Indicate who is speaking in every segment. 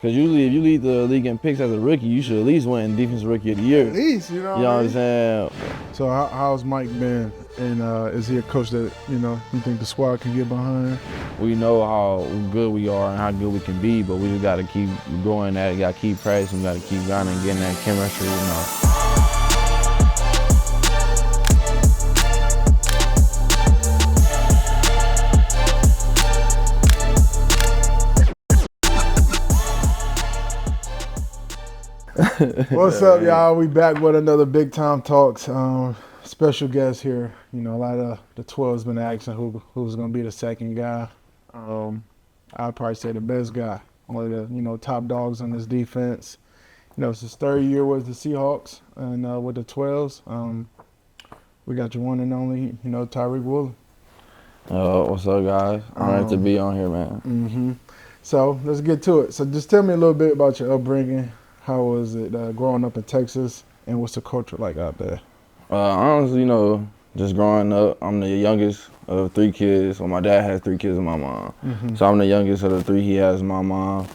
Speaker 1: Because usually if you lead the league in picks as a rookie, you should at least win Defensive Rookie of the Year.
Speaker 2: At least, you know
Speaker 1: what I'm saying?
Speaker 2: So how's Mike been? And is he a coach that, you think the squad can get behind?
Speaker 1: We know how good we are and how good we can be, but we just got to keep growing that. Got to keep practicing. Got to keep grinding, getting that chemistry,
Speaker 2: What's up, y'all? We back with another Big Time Talks. Special guest here. A lot of the 12's been asking who's going to be the second guy. I'd probably say the best guy. One of the top dogs on this defense. It's his third year with the Seahawks and with the 12's. We got your one and only, Tariq Woolen.
Speaker 1: What's up, guys? I'm ready to be on here, man.
Speaker 2: So let's get to it. So just tell me a little bit about your upbringing. How was it growing up in Texas, and what's the culture like out there?
Speaker 1: Honestly, just growing up, I'm the youngest of 3 kids. Well, my dad has 3 kids and my mom. So I'm the youngest of the 3 he has, my mom.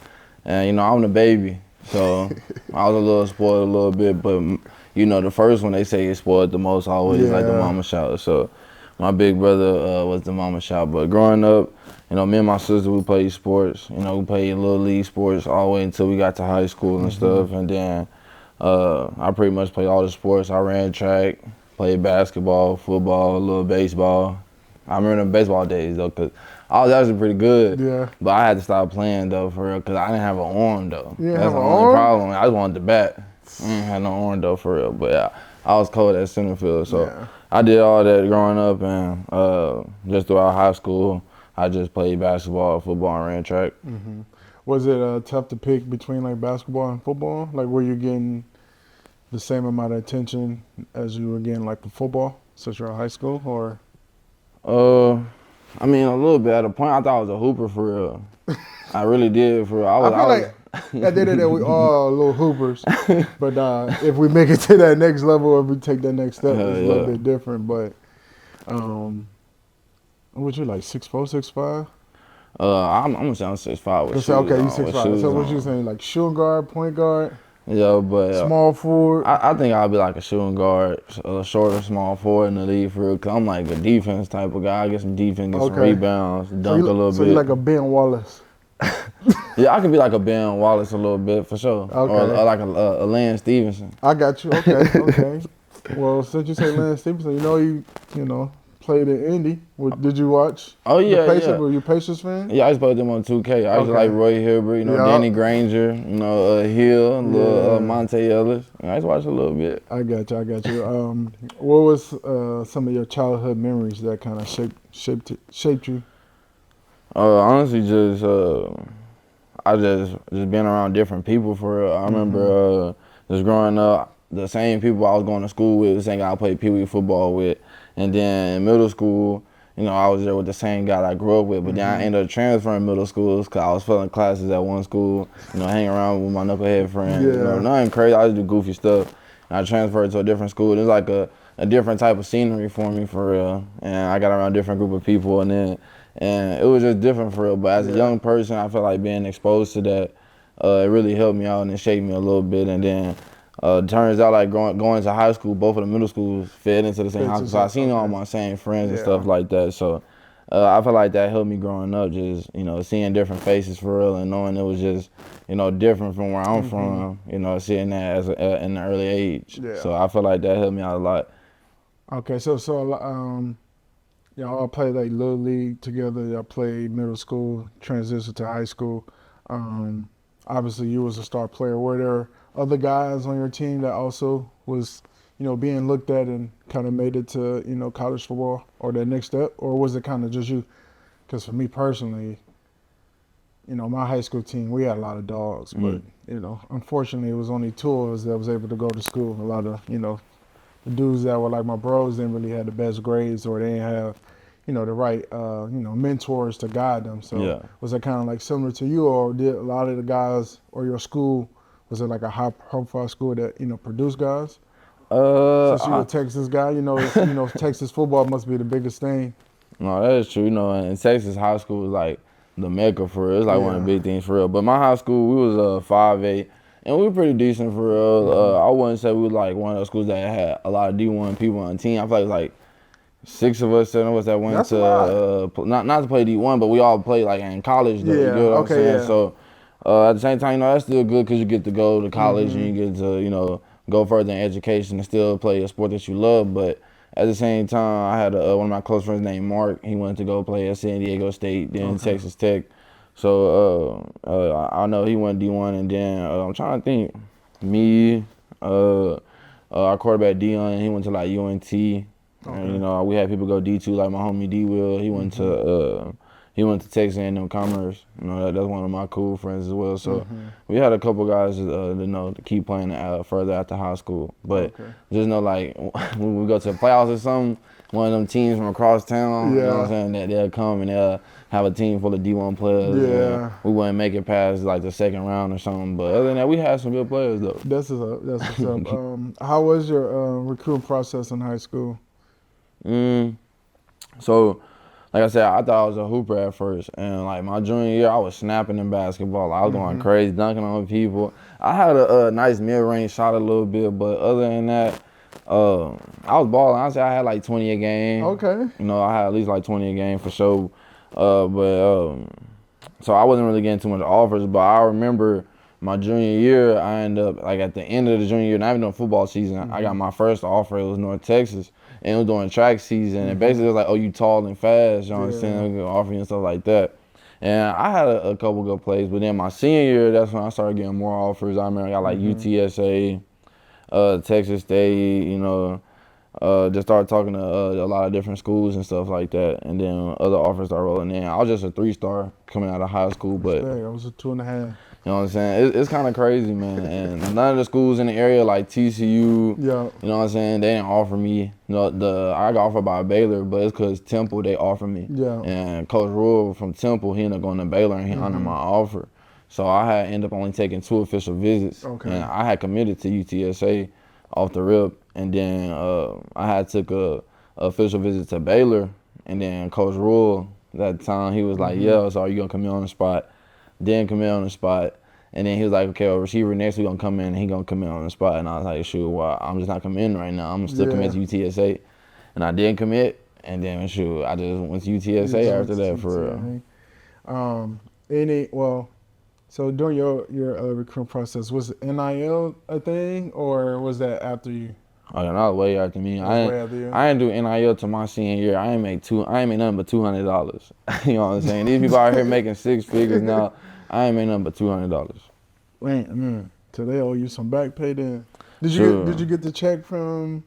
Speaker 1: And, I'm the baby. So I was a little spoiled a little bit, but, the first one they say is spoiled the most, always like the mama shout. So my big brother was the mama shout. But growing up, me and my sister, we played sports. We played little league sports all the way until we got to high school and stuff. And then I pretty much played all the sports. I ran track, played basketball, football, a little baseball. I remember the baseball days, though, because I was actually pretty good.
Speaker 2: Yeah.
Speaker 1: But I had to stop playing, though, for real, because I didn't have an arm, though.
Speaker 2: You didn't
Speaker 1: That's
Speaker 2: have
Speaker 1: the
Speaker 2: an
Speaker 1: only
Speaker 2: arm?
Speaker 1: problem. I just wanted to bat. I didn't have no arm, though, for real. But, yeah, I was cold at center field. So I did all that growing up, and just throughout high school, I just played basketball, football, and ran track.
Speaker 2: Was it tough to pick between like basketball and football? Like, were you getting the same amount of attention as you were getting like for football, since you're in high school, or?
Speaker 1: I mean, a little bit. At a point, I thought I was a hooper for real. I really did for real.
Speaker 2: I feel like at the end of the day, we all little hoopers. But if we make it to that next level, or if we take that next step, it's a little bit different. But what you like, 6'4", 6'5"?
Speaker 1: I'm gonna say I'm 6'5" with shoes
Speaker 2: okay, you
Speaker 1: on,
Speaker 2: 6'5". So what you saying, like shooting guard, point guard?
Speaker 1: Yeah, but
Speaker 2: small forward.
Speaker 1: I think I'll be like a shooting guard, shorter, small forward in the league for real. Cause I'm like a defense type of guy. I get some defense, get some rebounds, dunk a little bit.
Speaker 2: So you like a Ben Wallace?
Speaker 1: Yeah, I could be like a Ben Wallace a little bit for sure.
Speaker 2: Okay.
Speaker 1: Or like a Lance Stevenson.
Speaker 2: I got you. Okay. Well, since you say Lance Stevenson, you played in Indy. Did you watch?
Speaker 1: Oh yeah, yeah.
Speaker 2: Were you a Pacers fan?
Speaker 1: Yeah, I used to play them on 2K. I used to like Roy Hibbert, Danny Granger, Hill, little Monte Ellis. I used to watch a little bit.
Speaker 2: I got you. What was some of your childhood memories that kind of shaped you?
Speaker 1: Honestly, just I just being around different people for real. I remember just growing up, the same people I was going to school with, the same guy I played Pee Wee football with. And then in middle school, I was there with the same guy that I grew up with. But then I ended up transferring middle schools because I was failing classes at one school, hanging around with my knucklehead friends. Nothing crazy. I just do goofy stuff. And I transferred to a different school. It was like a different type of scenery for me, for real. And I got around a different group of people. And it was just different for real. But as a young person, I felt like being exposed to that, it really helped me out and it shaped me a little bit. And then turns out like going to high school, both of the middle schools fed into the same high school. So I seen all my same friends and stuff like that. So I feel like that helped me growing up, just, seeing different faces for real and knowing it was just, different from where I'm from, seeing that as in the early age. Yeah. So I feel like that helped me out a lot.
Speaker 2: Okay, so y'all played like little league together. Y'all played middle school, transitioned to high school. Obviously, you was a star player. Were there other guys on your team that also was, being looked at and kind of made it to, college football or that next step? Or was it kind of just you? Because for me personally, my high school team, we had a lot of dogs. But, unfortunately, it was only 2 of us that was able to go to school. A lot of, the dudes that were like my bros didn't really have the best grades or they didn't have, the right, mentors to guide them. So was it kind of like similar to you, or did a lot of the guys or your school, was it like a high-profile school that, produced guys? Since you're a Texas guy, Texas football must be the biggest thing.
Speaker 1: No, that is true. In Texas, high school is like the mecca for real. It's like one of the big things for real. But my high school, we was 5A, and we were pretty decent for real. I wouldn't say we was like one of those schools that had a lot of D1 people on the team. I feel like it was like 6 of us, 7 of us that went
Speaker 2: That's
Speaker 1: to not to play D1, but we all played like in college though. You get what I'm saying?
Speaker 2: Yeah.
Speaker 1: So at the same time, you know, that's still good because you get to go to college and you get to, you know, go further in education and still play a sport that you love. But at the same time, I had one of my close friends named Mark. He went to go play at San Diego State, then Texas Tech. So I know he went D1, and then I'm trying to think. Me, our quarterback Dion, he went to like UNT. And, you know, we had people go D2, like my homie D Will. He went to Texas A&M Commerce. You know, that's one of my cool friends as well. So we had a couple guys, you know, to keep playing further after high school. But just know, like, when we go to the playoffs or something, one of them teams from across town, you know what I'm saying, that they'll come and they'll have a team full of D1 players.
Speaker 2: Yeah.
Speaker 1: We wouldn't make it past like the second round or something. But other than that, we had some good players though.
Speaker 2: That's what's up. How was your recruiting process in high school?
Speaker 1: So, like I said, I thought I was a hooper at first, and like my junior year, I was snapping in basketball. I was going crazy, dunking on people. I had a nice mid-range shot a little bit, but other than that, I was balling. Honestly, I had like 20 a game.
Speaker 2: Okay.
Speaker 1: You know, I had at least like 20 a game for sure. So I wasn't really getting too much offers, but I remember my junior year, I ended up, like at the end of the junior year, not even during football season, I got my first offer. It was North Texas, and it was during track season. And basically, it was like, oh, you tall and fast, you know what I'm saying? Offering and stuff like that. And I had a couple good plays, but then my senior year, that's when I started getting more offers. I remember I got like UTSA, Texas State, you know, just started talking to a lot of different schools and stuff like that. And then other offers started rolling in. I was just a 3-star coming out of high school, but
Speaker 2: I was a 2.5.
Speaker 1: you know what I'm saying? It's kind of crazy, man. And none of the schools in the area, like TCU, you know what I'm saying, they didn't offer me. You know, I got offered by Baylor, but it's because Temple, they offered me. And Coach Rule from Temple, he ended up going to Baylor, and he honored my offer. So I had ended up only taking 2 official visits. And I had committed to UTSA off the rip. And then I had took a official visit to Baylor. And then Coach Rule, that time, he was like, yeah, so are you going to come in on the spot? Didn't come in on the spot. And then he was like, okay, well, receiver next week gonna come in, and he gonna come in on the spot. And I was like, shoot, well, I'm just not coming in right now. I'm still commit to UTSA. And I didn't commit, and then shoot, I just went to UTSA after that for
Speaker 2: real. So during your recruiting process, was NIL a thing, or was that after you?
Speaker 1: Oh, yeah, that was way after me. I didn't do NIL till my senior year. I ain't make nothing but $200. You know what I'm saying? These people out here making 6 figures now. I ain't make nothing but $200.
Speaker 2: Man, so they owe you some back pay then. Did you get the check from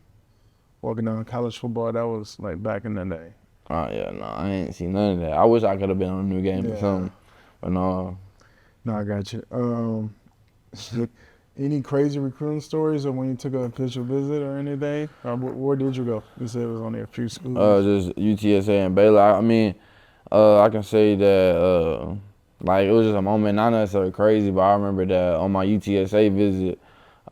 Speaker 2: walking on college football? That was like back in the day.
Speaker 1: Oh yeah, no, I ain't seen none of that. I wish I could have been on a new game or something, but no.
Speaker 2: No, I got you. Any crazy recruiting stories, or when you took an official visit or anything? Where did you go? You said it was only a few schools.
Speaker 1: Just UTSA and Baylor. I mean, I can say that like it was just a moment, not necessarily crazy, but I remember that on my UTSA visit,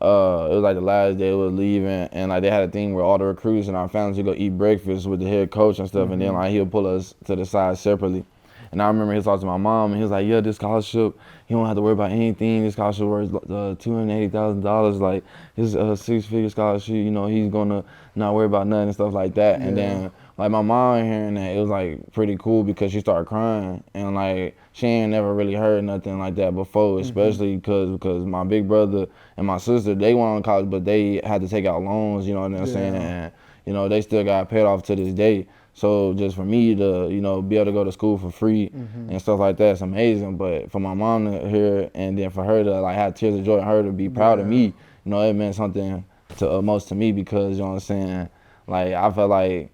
Speaker 1: it was like the last day we were leaving, and like they had a thing where all the recruits and our families would go eat breakfast with the head coach and stuff, and then like he'll pull us to the side separately. And I remember he was talking to my mom, and he was like, yeah, this scholarship, you don't have to worry about anything. This scholarship worth $280,000. Like, this 6-figure scholarship, you know, he's going to not worry about nothing and stuff like that. And then, like, my mom hearing that, it was, like, pretty cool because she started crying. And, like, she ain't never really heard nothing like that before, especially because my big brother and my sister, they went on college, but they had to take out loans, you know what I'm saying? And, you know, they still got paid off to this day. So just for me to, you know, be able to go to school for free and stuff like that, it's amazing. But for my mom to hear, and then for her to like have tears of joy, and her to be proud of me, you know, it meant something to most to me because, you know what I'm saying, like I felt like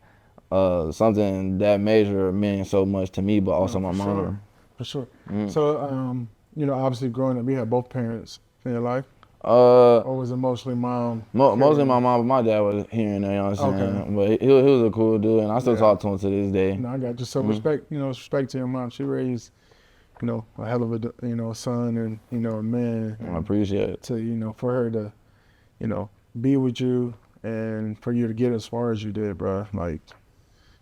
Speaker 1: something that major meant so much to me, but also my mom.
Speaker 2: For sure. So, you know, obviously growing up, you had both parents in your life. Or was it mostly mom?
Speaker 1: Mostly my mom, but my dad was here and there, you know what I'm saying? But he was a cool dude, and I still talk to him to this day.
Speaker 2: No, I got you. So respect, you know, respect to your mom. She raised, you know, a hell of a, you know, a son and, you know, a man.
Speaker 1: I appreciate it.
Speaker 2: To, you know, for her to, you know, be with you and for you to get as far as you did, bro. Like,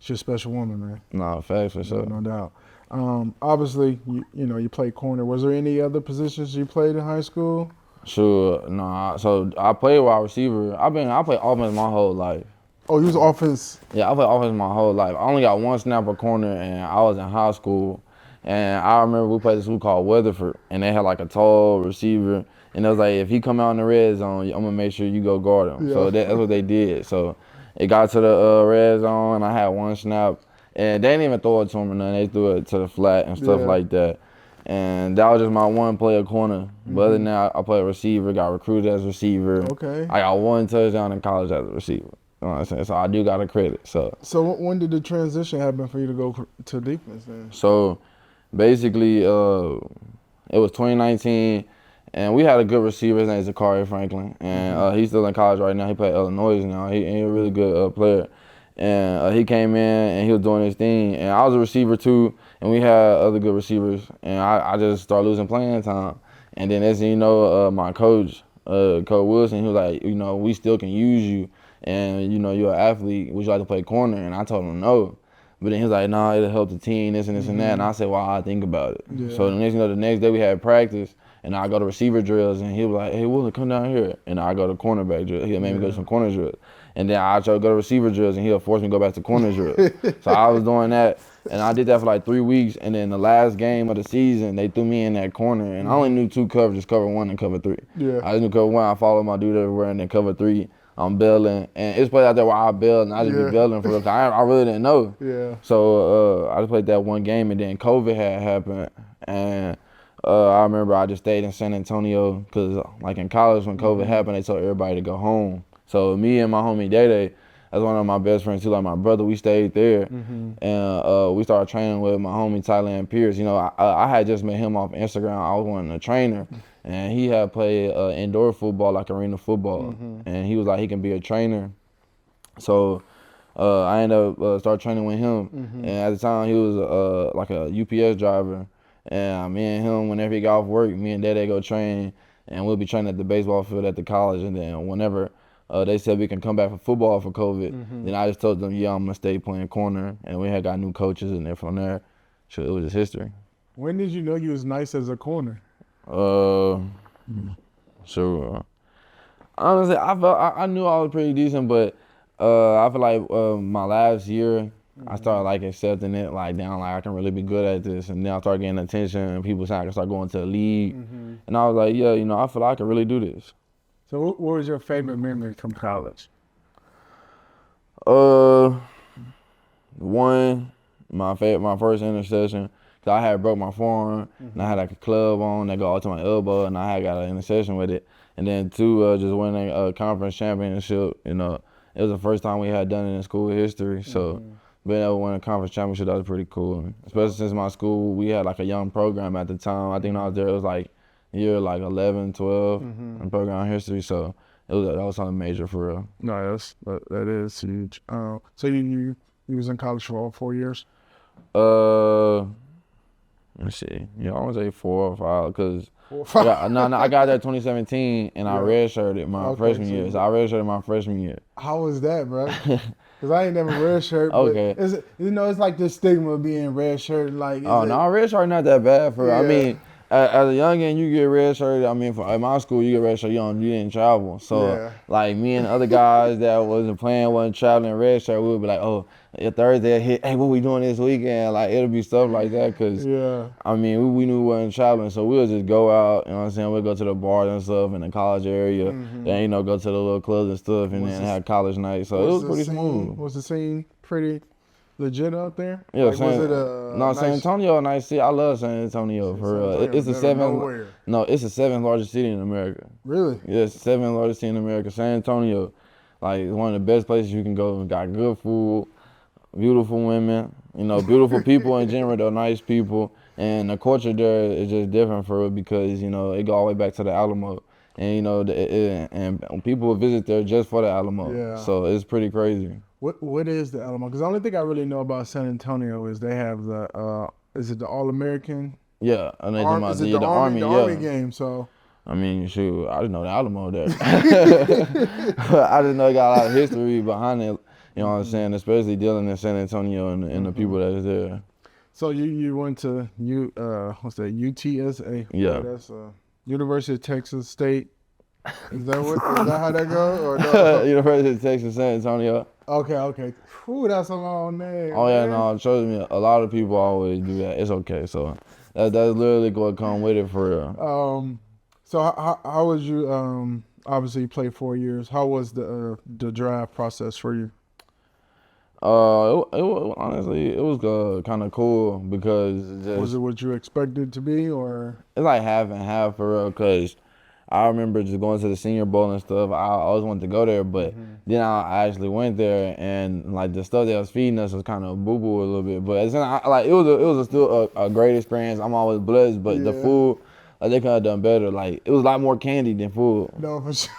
Speaker 2: she's a special woman, man.
Speaker 1: No, facts for sure.
Speaker 2: No doubt. Obviously, you played corner. Was there any other positions you played in high school?
Speaker 1: Sure, nah. So I played wide receiver. I played offense my whole life.
Speaker 2: Oh, you was offense.
Speaker 1: Yeah, I played offense my whole life. I only got one snap of corner, and I was in high school. And I remember we played this school called Weatherford, and they had like a tall receiver. And it was like, if he come out in the red zone, I'm gonna make sure you go guard him.
Speaker 2: Yeah.
Speaker 1: So that's what they did. So it got to the red zone, and I had one snap, and they didn't even throw it to him or nothing. They threw it to the flat and stuff like that. And that was just my one play of corner. But other than that, I played receiver, got recruited as a receiver.
Speaker 2: Okay.
Speaker 1: I got one touchdown in college as a receiver. You know what I'm saying? So I do got a credit. So
Speaker 2: when did the transition happen for you to go to defense then?
Speaker 1: So basically, it was 2019, and we had a good receiver. His name is Zachariah Franklin, and he's still in college right now. He played Illinois now. He's a really good player. And he came in, and he was doing his thing. And I was a receiver too, and we had other good receivers. And I just started losing playing time. And then as you know, my coach, Coach Wilson, he was like, we still can use you. And, you're an athlete. Would you like to play corner? And I told him no. But then he was like, nah, it'll help the team, this and this and that. And I said, well, I think about it.
Speaker 2: Yeah.
Speaker 1: So the next day we had practice, and I go to receiver drills, and he was like, hey, Woolen, come down here. And I go to cornerback drills. He'll make me go to some corner drills. And then I try to go to receiver drills, and he'll force me to go back to corner drills. So I was doing that, and I did that for like 3 weeks. And then the last game of the season, they threw me in that corner, and I only knew 2 coverages, cover 1 and cover 3.
Speaker 2: Yeah.
Speaker 1: I just knew cover 1. I followed my dude everywhere, and then cover 3. I'm bailing, and it's plays out there where I bail, and I just be bailing for real. I really didn't know.
Speaker 2: Yeah.
Speaker 1: So I just played that one game, and then COVID had happened, and I remember I just stayed in San Antonio because, like in college, when COVID happened, they told everybody to go home. So me and my homie Day, that's one of my best friends too, like my brother, we stayed there, and we started training with my homie Tyler Pierce. I had just met him off Instagram. I was wanting a trainer. And he had played indoor football, like arena football. And he was like, he can be a trainer. So I ended up start training with him. And at the time, he was like a UPS driver. And me and him, whenever he got off work, me and Dad go train. And we'll be training at the baseball field at the college. And then whenever they said we can come back for football for COVID, then I just told them, yeah, I'm going to stay playing corner. And we had got new coaches, and then from there, so it was just history.
Speaker 2: When did you know you was nice as a corner?
Speaker 1: Sure. Honestly, I knew I was pretty decent, but I feel like my last year, I started like accepting it, like down, like I can really be good at this, and then I started getting attention, and people saying I can start going to the league, and I was like, yeah, I feel like I can really do this.
Speaker 2: So what was your favorite memory from college?
Speaker 1: My first interception. So I had broke my forearm, and I had like a club on that go all to my elbow, and I had got an interception with it. And then 2, just winning a conference championship. It was the first time we had done it in school history. So being able to win a conference championship, that was pretty cool. Especially since my school, we had like a young program at the time. I think when I was there, it was like year like 11, 12 in program history. So that was something major for real.
Speaker 2: No, that is huge. So you was in college for all 4 years?
Speaker 1: Let me see. I want to say 4 or 5 because I got there 2017 and I redshirted my freshman year. So I redshirted my freshman year.
Speaker 2: How was that, bro? Because I ain't never redshirt.
Speaker 1: Okay.
Speaker 2: But it's like the stigma of being redshirted. Like,
Speaker 1: redshirt not that bad for. I mean, as a youngin, you get redshirted. I mean, at my school, you get redshirted. You didn't travel. So like me and other guys that wasn't playing, wasn't traveling redshirt, we would be like, oh. Thursday hit, hey, what we doing this weekend? Like, it'll be stuff like that because, I mean, we knew we wasn't traveling, so we'll just go out, you know what I'm saying? We'll go to the bars and stuff in the college area, then, go to the little clubs and stuff, and then have college nights, so it was pretty smooth.
Speaker 2: Was the scene pretty legit out there?
Speaker 1: Yeah,
Speaker 2: like, was it
Speaker 1: San Antonio, a nice city. I love San Antonio. It's the 7th. No, it's the 7th largest city in America.
Speaker 2: Really?
Speaker 1: Yeah, it's the 7th largest city in America. San Antonio, like, it's one of the best places you can go. Got good food. Beautiful women, beautiful people in general, they're nice people. And the culture there is just different for it because, it go all the way back to the Alamo. And, and people visit there just for the Alamo.
Speaker 2: Yeah.
Speaker 1: So it's pretty crazy.
Speaker 2: What is the Alamo? Because the only thing I really know about San Antonio is they have is it the All-American?
Speaker 1: Yeah. And
Speaker 2: the Army game, so.
Speaker 1: I mean, shoot, I just know the Alamo there. I just know it got a lot of history behind it. You know what I'm saying? Especially dealing in San Antonio and the people that is there.
Speaker 2: So you went to what's that, UTSA?
Speaker 1: Yeah.
Speaker 2: That's University of Texas State. Is that how that goes or no?
Speaker 1: University of Texas, San Antonio.
Speaker 2: Okay. Whew, that's a long name.
Speaker 1: Oh yeah,
Speaker 2: Man.
Speaker 1: no, trust me. A lot of people always do that. It's okay. So that's literally what come with it for real.
Speaker 2: So how was you? Obviously you played 4 years. How was the draft process for you?
Speaker 1: Honestly, it was kind of cool because
Speaker 2: Was it what you expected to be, or?
Speaker 1: it's like half and half for real. Cause I remember just going to the Senior Bowl and stuff. I always wanted to go there, but then I actually went there, and like the stuff they was feeding us was kind of boo boo a little bit. But it's not, like it was still a great experience. I'm always blessed, but the food, like they could have done better. Like it was a lot more candy than food.
Speaker 2: No, for sure.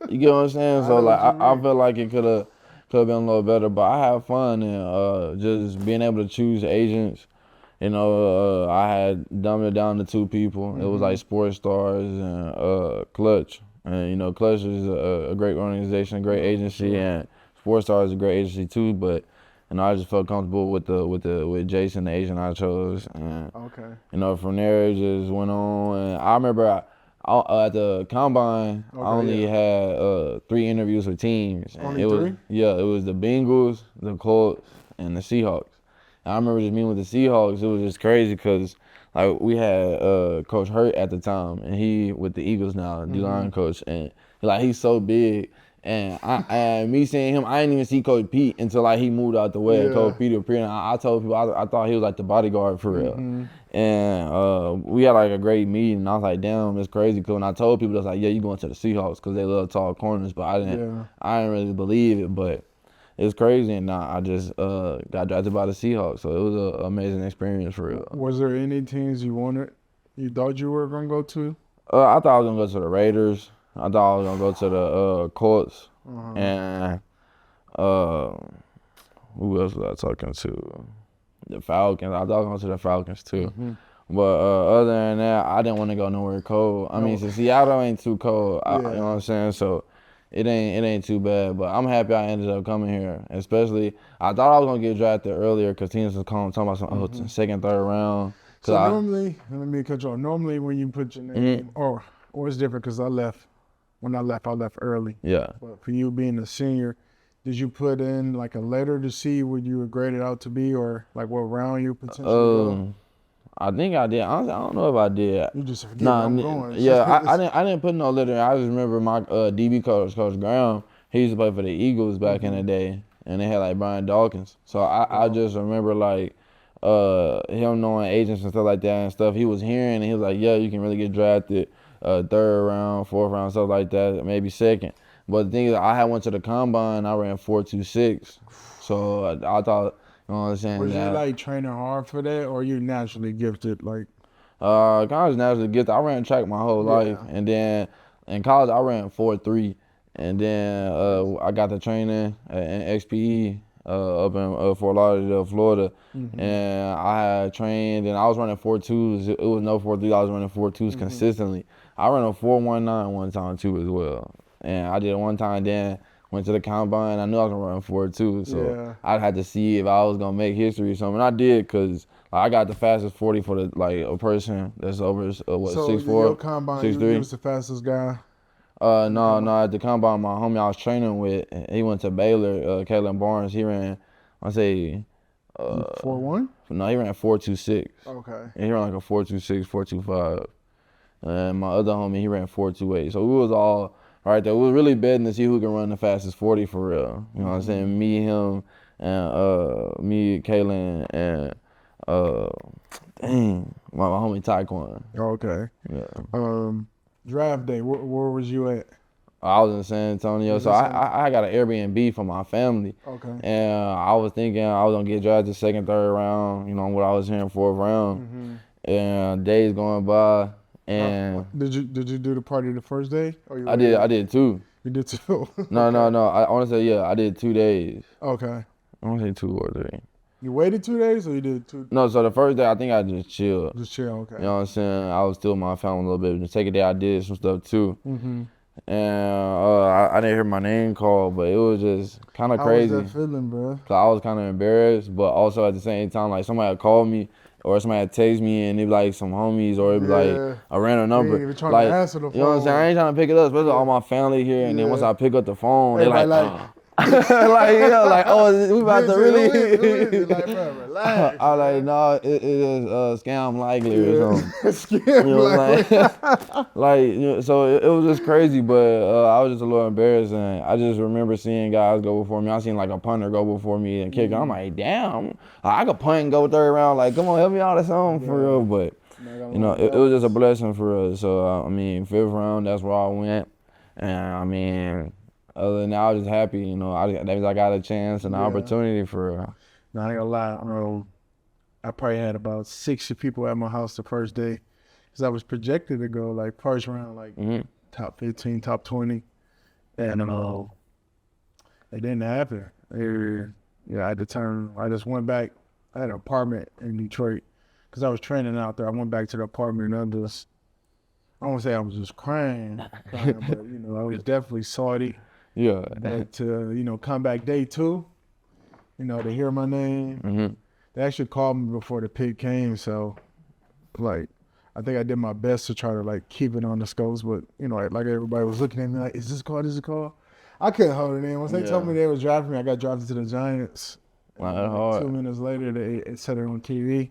Speaker 1: You get what I'm saying? So like I feel like it could have been a little better, but I had fun and just being able to choose agents. You know, I had dumbed it down to 2 people. It was like Sports Stars and Clutch. And you know, Clutch is a great organization, a great agency, and Sports Stars is a great agency too. But you know, I just felt comfortable with Jason, the agent I chose. And, you know, from there it just went on. And I remember at the combine, I only had 3 interviews with teams. And
Speaker 2: Only 3?
Speaker 1: Yeah, it was the Bengals, the Colts, and the Seahawks. I remember just meeting with the Seahawks. It was just crazy because like we had Coach Hurt at the time, and he with the Eagles now, D-line coach, and like he's so big. And me seeing him, I didn't even see Coach Pete until like he moved out the way. And Coach Pete appeared. And I told people I thought he was like the bodyguard for real. And we had like a great meeting. And I was like, damn, it's crazy. Cause when I told people, they was like, yeah, you going to the Seahawks because they love tall corners. But I didn't really believe it. But it's crazy, and I just got drafted by the Seahawks, so it was an amazing experience for real.
Speaker 2: Was there any teams you thought you were gonna go to?
Speaker 1: I thought I was gonna go to the Raiders. I thought I was gonna go to the Colts, and who else was I talking to? The Falcons. I thought I was going to the Falcons too. But other than that, I didn't want to go nowhere cold. I mean, Seattle ain't too cold. You know what I'm saying? So it ain't too bad. But I'm happy I ended up coming here. Especially, I thought I was gonna get drafted earlier because teams was talking about some second, third round.
Speaker 2: So normally, let me cut you off. Normally, when you put your name, or it's different because when I left early.
Speaker 1: Yeah.
Speaker 2: But for you being a senior, did you put in like a letter to see what you were graded out to be, or like what round you potentially go?
Speaker 1: I think I did. Honestly, I don't know if I did.
Speaker 2: You just forget I'm going.
Speaker 1: Yeah, I didn't put no letter. I just remember my DB coach, Coach Graham. He used to play for the Eagles back in the day, and they had like Brian Dawkins. So I just remember like him knowing agents and stuff like that and stuff. He was hearing, and he was like, yeah, you can really get drafted third round, fourth round, stuff like that, maybe second. But the thing is, I had went to the combine. I ran 4.26, so I thought. You know what I'm saying?
Speaker 2: Was you like training hard for that, or you naturally gifted? Like,
Speaker 1: kind of naturally gifted. I ran track my whole life, and then in college I ran 4.3, and then I got the training in XPE up in Fort Lauderdale, Florida, and I had trained, and I was running 4.2s. It was no 4.3. I was running 4.2s consistently. I ran a 4.19 one time too as well, and I did it one time then. Went to the combine. I knew I was gonna run 4.2, so I had to see if I was gonna make history or something. And I did, cause I got the fastest 40 for a person that's over 6'4",
Speaker 2: your combine,
Speaker 1: 6'3".
Speaker 2: You was the fastest guy.
Speaker 1: No. At the combine, my homie I was training with, he went to Baylor. Kalen Barnes. He ran,
Speaker 2: 4.1.
Speaker 1: No, he ran 4.26.
Speaker 2: Okay.
Speaker 1: And he ran like a 4.26, 4.25. And my other homie, he ran 4.28. So we was all right there. We was really betting to see who can run the fastest 40 for real. You know what I'm saying? Me, him, and me, Kalen, and my homie Taekwon.
Speaker 2: Okay.
Speaker 1: Yeah.
Speaker 2: Draft day. Where was you at?
Speaker 1: I was in San Antonio, so I got an Airbnb for my family.
Speaker 2: Okay.
Speaker 1: And I was thinking I was gonna get drafted second, third round. You know what I was hearing, fourth round. And days going by. And
Speaker 2: did you do the party the first day? Or
Speaker 1: I did two.
Speaker 2: You did two?
Speaker 1: No. I want to say I did 2 days.
Speaker 2: Okay.
Speaker 1: I want to say 2 or 3.
Speaker 2: You waited 2 days, or you did 2?
Speaker 1: No, so the first day I think I just chilled.
Speaker 2: Just chill, okay.
Speaker 1: You know what I'm saying? I was still with my family a little bit. The second day I did some stuff too. and I didn't hear my name called, but it was just kind of
Speaker 2: How was
Speaker 1: crazy.
Speaker 2: that feeling, bro?
Speaker 1: Cause I was kind of embarrassed, but also at the same time, like somebody had called me or somebody had text me and it be like some homies or it be like
Speaker 2: Yeah.
Speaker 1: a random
Speaker 2: You ain't
Speaker 1: number.
Speaker 2: even trying to
Speaker 1: Like,
Speaker 2: answer the
Speaker 1: you know what I'm saying? I
Speaker 2: phone.
Speaker 1: ain't trying to pick it up, especially
Speaker 2: Yeah.
Speaker 1: all my family here. And then once
Speaker 2: Yeah.
Speaker 1: I pick up the phone, they
Speaker 2: Everybody
Speaker 1: like,
Speaker 2: like,
Speaker 1: like, yeah, like, oh, we about to
Speaker 2: Vincent,
Speaker 1: really.
Speaker 2: who is it? Like, bro, relax,
Speaker 1: I like,
Speaker 2: man.
Speaker 1: no, it is scam likely or
Speaker 2: Yeah.
Speaker 1: something. You
Speaker 2: Scam
Speaker 1: know what I'm saying?
Speaker 2: like,
Speaker 1: Like, you know, so it was just crazy, but I was just a little embarrassed, and I just remember seeing guys go before me. I seen like a punter go before me and kick. I'm like, damn, I could punt and go third round. Like, come on, help me out or something for real. But you know, it was just a blessing for us. So I mean, fifth round, that's where I went, and I mean, other than that, I was just happy. You know, that means I got a chance and an opportunity for real.
Speaker 2: No, I ain't gonna lie. I probably had about 60 people at my house the first day, because I was projected to go like first round, like top 15, top 20, and it didn't happen. I determined. I just went back. I had an apartment in Detroit because I was training out there. I went back to the apartment and I won't say I was just crying, but I was definitely salty.
Speaker 1: Yeah.
Speaker 2: But to come back day 2, to hear my name. They actually called me before the pick came, so like I think I did my best to try to like keep it on the scopes, but like everybody was looking at me like, is this call? Is it call? I couldn't hold it in. Once they told me they was drafting me, I got drafted to the Giants.
Speaker 1: Like, hard.
Speaker 2: 2 minutes later, they said it on TV.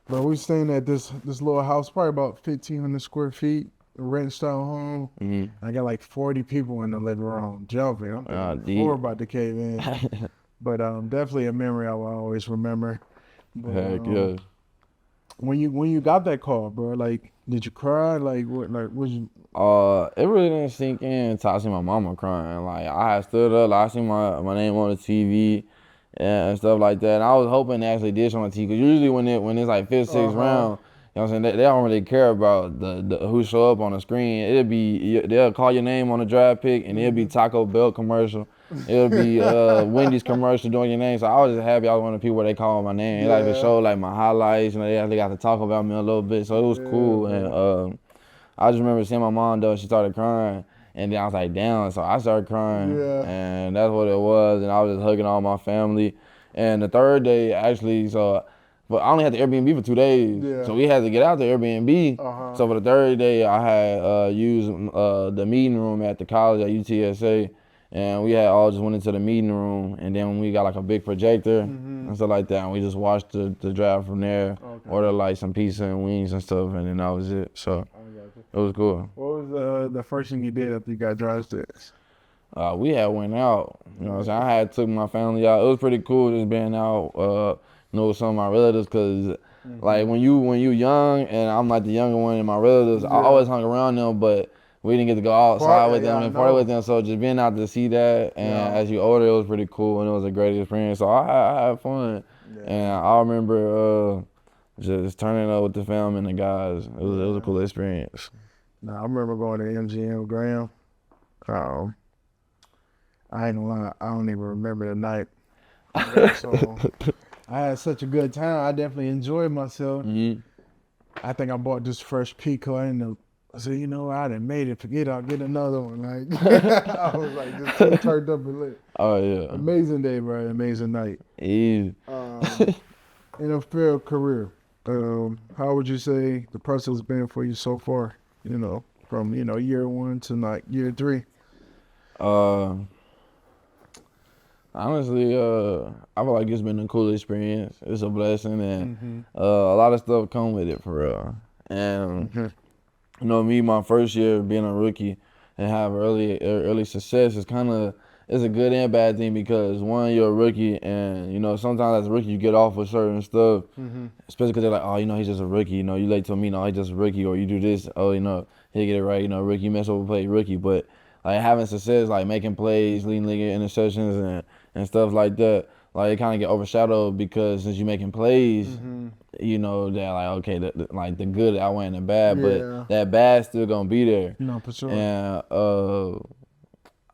Speaker 2: But we staying at this little house, probably about 1,500 square feet, a rent-style home. I got like 40 people in the living room jumping. I'm thinking the floor about to cave in. But definitely a memory I will always remember. But,
Speaker 1: Heck yeah.
Speaker 2: When you got that call, bro, like, did you cry? Like, what? Like, was you?
Speaker 1: It really didn't sink in until I seen my mama crying. Like, I had stood up, like, I seen my name on the TV and stuff like that. And I was hoping they actually did show on TV, because usually when it's like fifth, sixth round, you know what I'm saying, they don't really care about the who show up on the screen. They'll call your name on the draft pick, and it'll be Taco Bell commercial. It'll be Wendy's commercial doing your name. So I was just happy I was one of the people where they call my name. They like to show like my highlights, and they actually got to talk about me a little bit. So it was cool. And I just remember seeing my mom though. She started crying, and then I was like, damn. So I started crying, and that's what it was. And I was just hugging all my family. And the third day, actually, but I only had the Airbnb for 2 days, so we had to get out the Airbnb. So for the third day, I had used the meeting room at the college at UTSA, and we had all just went into the meeting room, and then we got like a big projector and stuff like that, and we just watched the draft from there. Ordered like some pizza and wings and stuff, and then that was it. So it was cool.
Speaker 2: What was the first thing you did after you got drafted?
Speaker 1: We had went out. You know what I'm saying? I had took my family out. It was pretty cool just being out, some of my relatives, because like when you young and I'm like the younger one in my relatives, I always hung around them, but we didn't get to go outside with them and party with them. So just being out to see that, and as you older, it was pretty cool, and it was a great experience. So I had fun, and I remember just turning up with the fam and the guys. It was a cool experience.
Speaker 2: I remember going to MGM with Graham. I ain't gonna lie, I don't even remember the night. So I had such a good time. I definitely enjoyed myself. I think I bought this fresh Pico. I said, I done made it. Forget, I'll get another one. Like I was like just so turned up and lit.
Speaker 1: Oh yeah.
Speaker 2: Amazing day, bro. Amazing night.
Speaker 1: Easy.
Speaker 2: NFL career. How would you say the process has been for you so far? From year 1 to like year 3.
Speaker 1: Honestly, I feel like it's been a cool experience. It's a blessing, and a lot of stuff come with it for real. And me, my first year being a rookie and have early success is it's a good and bad thing, because one, you're a rookie, and sometimes as a rookie you get off with certain stuff, especially because they're like, oh, he's just a rookie. You late to me, no, he's just a rookie, or you do this, oh, he'll get it right, rookie mess over play, rookie. But like having success, like making plays, leading league interceptions and stuff like that, like it kind of get overshadowed, because since you're making plays, that like, okay, the good outweighing the bad, but that bad still gonna be there.
Speaker 2: No, for sure.
Speaker 1: And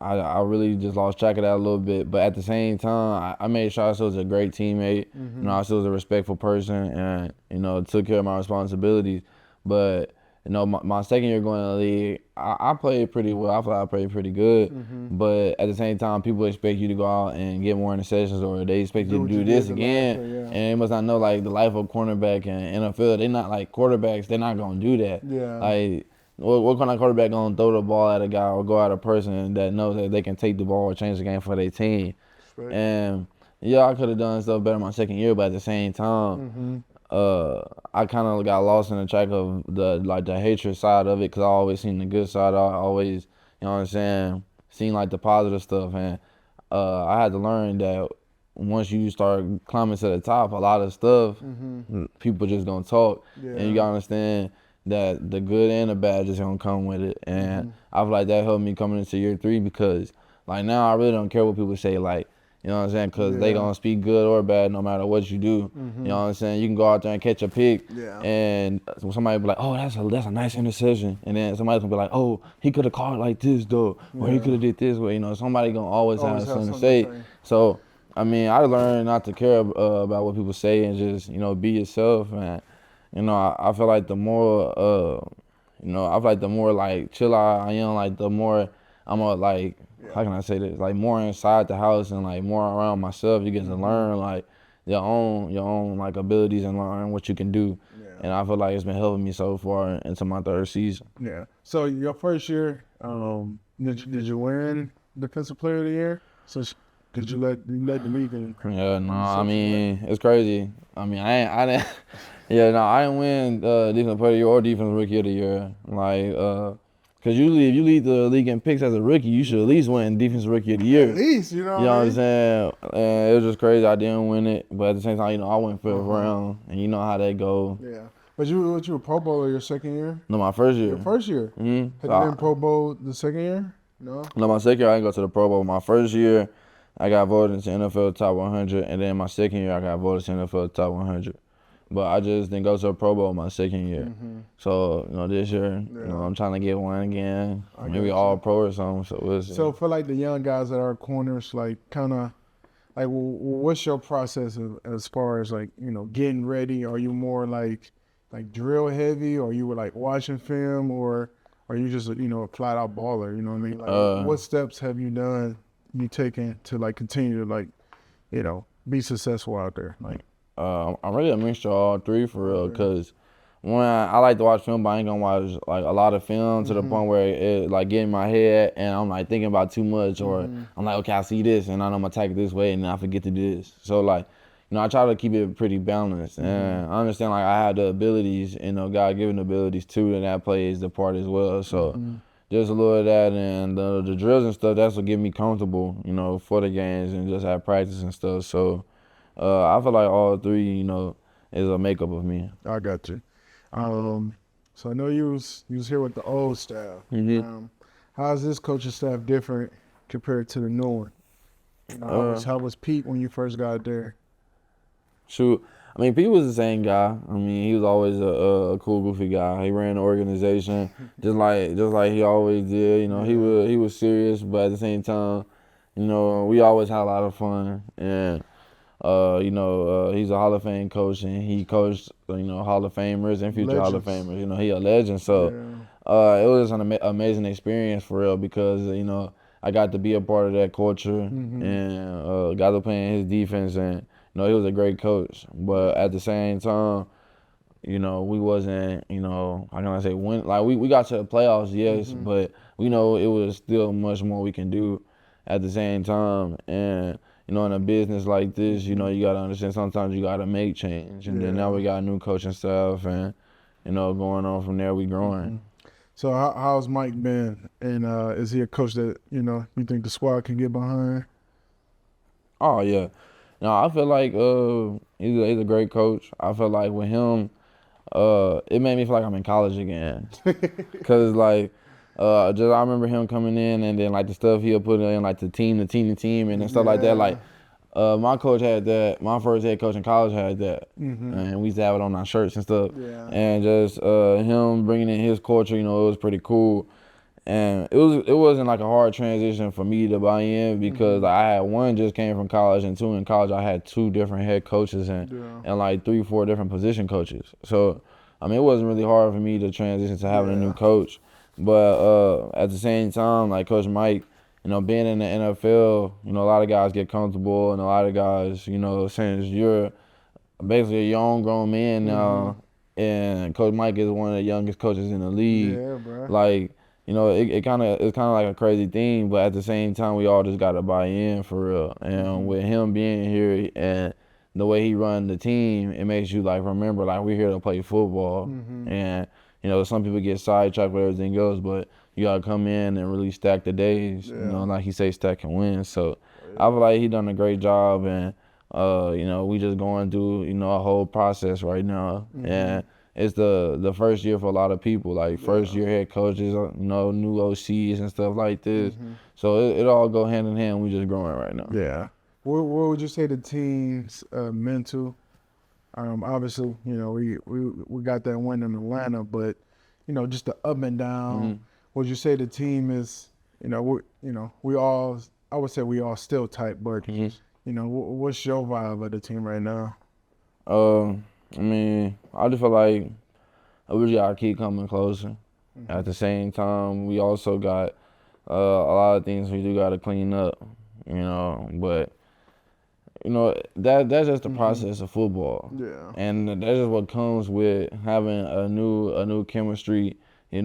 Speaker 1: I really just lost track of that a little bit, but at the same time, I made sure I still was a great teammate. I still was a respectful person, and took care of my responsibilities. But you know, my second year going to the league, I played pretty well. I feel like I played pretty good. But at the same time, people expect you to go out and get more interceptions, or they expect you to do this again. And they must not know, like, the life of cornerback in NFL. They're not, like, quarterbacks. They're not going to do that.
Speaker 2: Yeah.
Speaker 1: Like, what kind of quarterback going to throw the ball at a guy or go at a person that knows that they can take the ball or change the game for their team?
Speaker 2: Right.
Speaker 1: And, yeah, I could have done stuff better my second year, but at the same time, I kind of got lost in the track of the hatred side of it, because I always seen the good side. I always, you know what I'm saying, seen like the positive stuff. And I had to learn that once you start climbing to the top, a lot of stuff, people just gonna talk. And you gotta understand that the good and the bad just gonna come with it. And I feel like that helped me coming into year 3, because like now I really don't care what people say, like, you know what I'm saying? Because they going to speak good or bad no matter what you do. You know what I'm saying? You can go out there and catch a pick, and somebody be like, oh, that's a nice interception. And then somebody's going to be like, oh, he could have caught it like this, though. Or he could have did this way. You know, somebody going to always have something to say. So, I mean, I learned not to care about what people say and just, you know, be yourself. And, you know, I feel like the more, you know, I feel like the more, like, chill I am, like, the more I'm a, like, how can I say this? Like, more inside the house and like more around myself, you get to learn like your own like abilities and learn what you can do. And I feel like it's been helping me so far into my 3rd season.
Speaker 2: Yeah. So your first year, did you win Defensive Player of the Year? So did you let the league in?
Speaker 1: Yeah, no, I mean, it's crazy. I mean, I didn't. Yeah, no, I didn't win Defensive Player of the Year or Defensive Rookie of the Year. Like, because usually if you lead the league in picks as a rookie, you should at least win Defensive Rookie of the Year.
Speaker 2: At least, you know
Speaker 1: what I'm saying? And it was just crazy. I didn't win it. But at the same time, you know, I went 5th round. And you know how that go.
Speaker 2: Yeah. But you a Pro Bowler your second year?
Speaker 1: No, my first year.
Speaker 2: Your first year? Had you been Pro Bowl the second year? No?
Speaker 1: No, my second year, I didn't go to the Pro Bowl. My first year, I got voted into NFL Top 100. And then my second year, I got voted into NFL Top 100. But I just didn't go to a Pro Bowl my second year. So, you know, this year, you know, I'm trying to get one again. Maybe all pro or something. So we'll see.
Speaker 2: So for like the young guys that are corners, like kind of, like what's your process as far as like, you know, getting ready? Are you more like drill heavy, or you were like watching film, or are you just, you know, a flat out baller? You know what I mean? Like what steps have you taken to like continue to like, you know, be successful out there? Like,
Speaker 1: I'm really a mixture of all 3 for real, because when I like to watch film, but I ain't gonna watch like a lot of film to the point where it like get in my head and I'm like thinking about too much, or I'm like, okay, I see this and I know I'm gonna attack it this way and then I forget to do this. So like, you know, I try to keep it pretty balanced, and I understand like I have the abilities, you know, God-given abilities too, and that plays the part as well. So just a little of that, and the drills and stuff, that's what get me comfortable, you know, for the games and just have practice and stuff. So I feel like all 3, you know, is a makeup of me.
Speaker 2: I got you. So I know you was here with the old staff. How is this coaching staff different compared to the new one? How was Pete when you first got there?
Speaker 1: Shoot, I mean, Pete was the same guy. I mean, he was always a cool, goofy guy. He ran the organization just like he always did. You know, he was serious, but at the same time, you know, we always had a lot of fun. And you know, he's a Hall of Fame coach, and he coached, you know, Hall of Famers and future Hall of Famers. You know, he a legend. So it was an amazing experience for real, because, you know, I got to be a part of that culture and got to play in his defense, and you know, he was a great coach. But at the same time, you know, we wasn't, you know, how can I say, we got to the playoffs, yes, but we know it was still much more we can do at the same time. And you know, in a business like this, you know, you got to understand sometimes you got to make change. And then now we got a new coaching staff, and, you know, going on from there, we growing.
Speaker 2: So how's Mike been? And is he a coach that, you know, you think the squad can get behind?
Speaker 1: Oh, yeah. No, I feel like he's a great coach. I feel like with him, it made me feel like I'm in college again. Because, like, I remember him coming in, and then like the stuff he'll put in, like the team, and stuff like that. Like, my coach had that. My first head coach in college had that, and we used to have it on our shirts and stuff. And just him bringing in his culture, you know, it was pretty cool. And it wasn't like a hard transition for me to buy in, because like, I had one just came from college, and 2 in college I had 2 different head coaches and like 3-4 different position coaches. So I mean, it wasn't really hard for me to transition to having a new
Speaker 2: Yeah.
Speaker 1: coach. But at the same time, like Coach Mike, being in the NFL, a lot of guys get comfortable, and a lot of guys, since you're basically a young grown man now, and Coach Mike is one of the youngest coaches in the league.
Speaker 2: Yeah, bro.
Speaker 1: Like, it's kind of like a crazy thing, but at the same time, we all just got to buy in for real. And with him being here and the way he run the team, it makes you like remember like we're here to play football. And some people get sidetracked with everything else, but you gotta come in and really stack the days.
Speaker 2: Yeah.
Speaker 1: Like he say, stack and win. So I feel like he done a great job, and we just going through a whole process right now, and it's the first year for a lot of people, like first year head coaches, new OCs and stuff like this. So it all go hand in hand. We just growing right now.
Speaker 2: Yeah. What would you say the team's mental? Obviously, we got that win in Atlanta, but just the up and down. Would you say the team is, we all, I would say we all still tight, but what's your vibe of the team right now?
Speaker 1: I mean, I just feel like we just gotta keep coming closer. At the same time, we also got a lot of things we do gotta clean up, but that's just the process of football.
Speaker 2: Yeah.
Speaker 1: And that's just what comes with having a new chemistry, a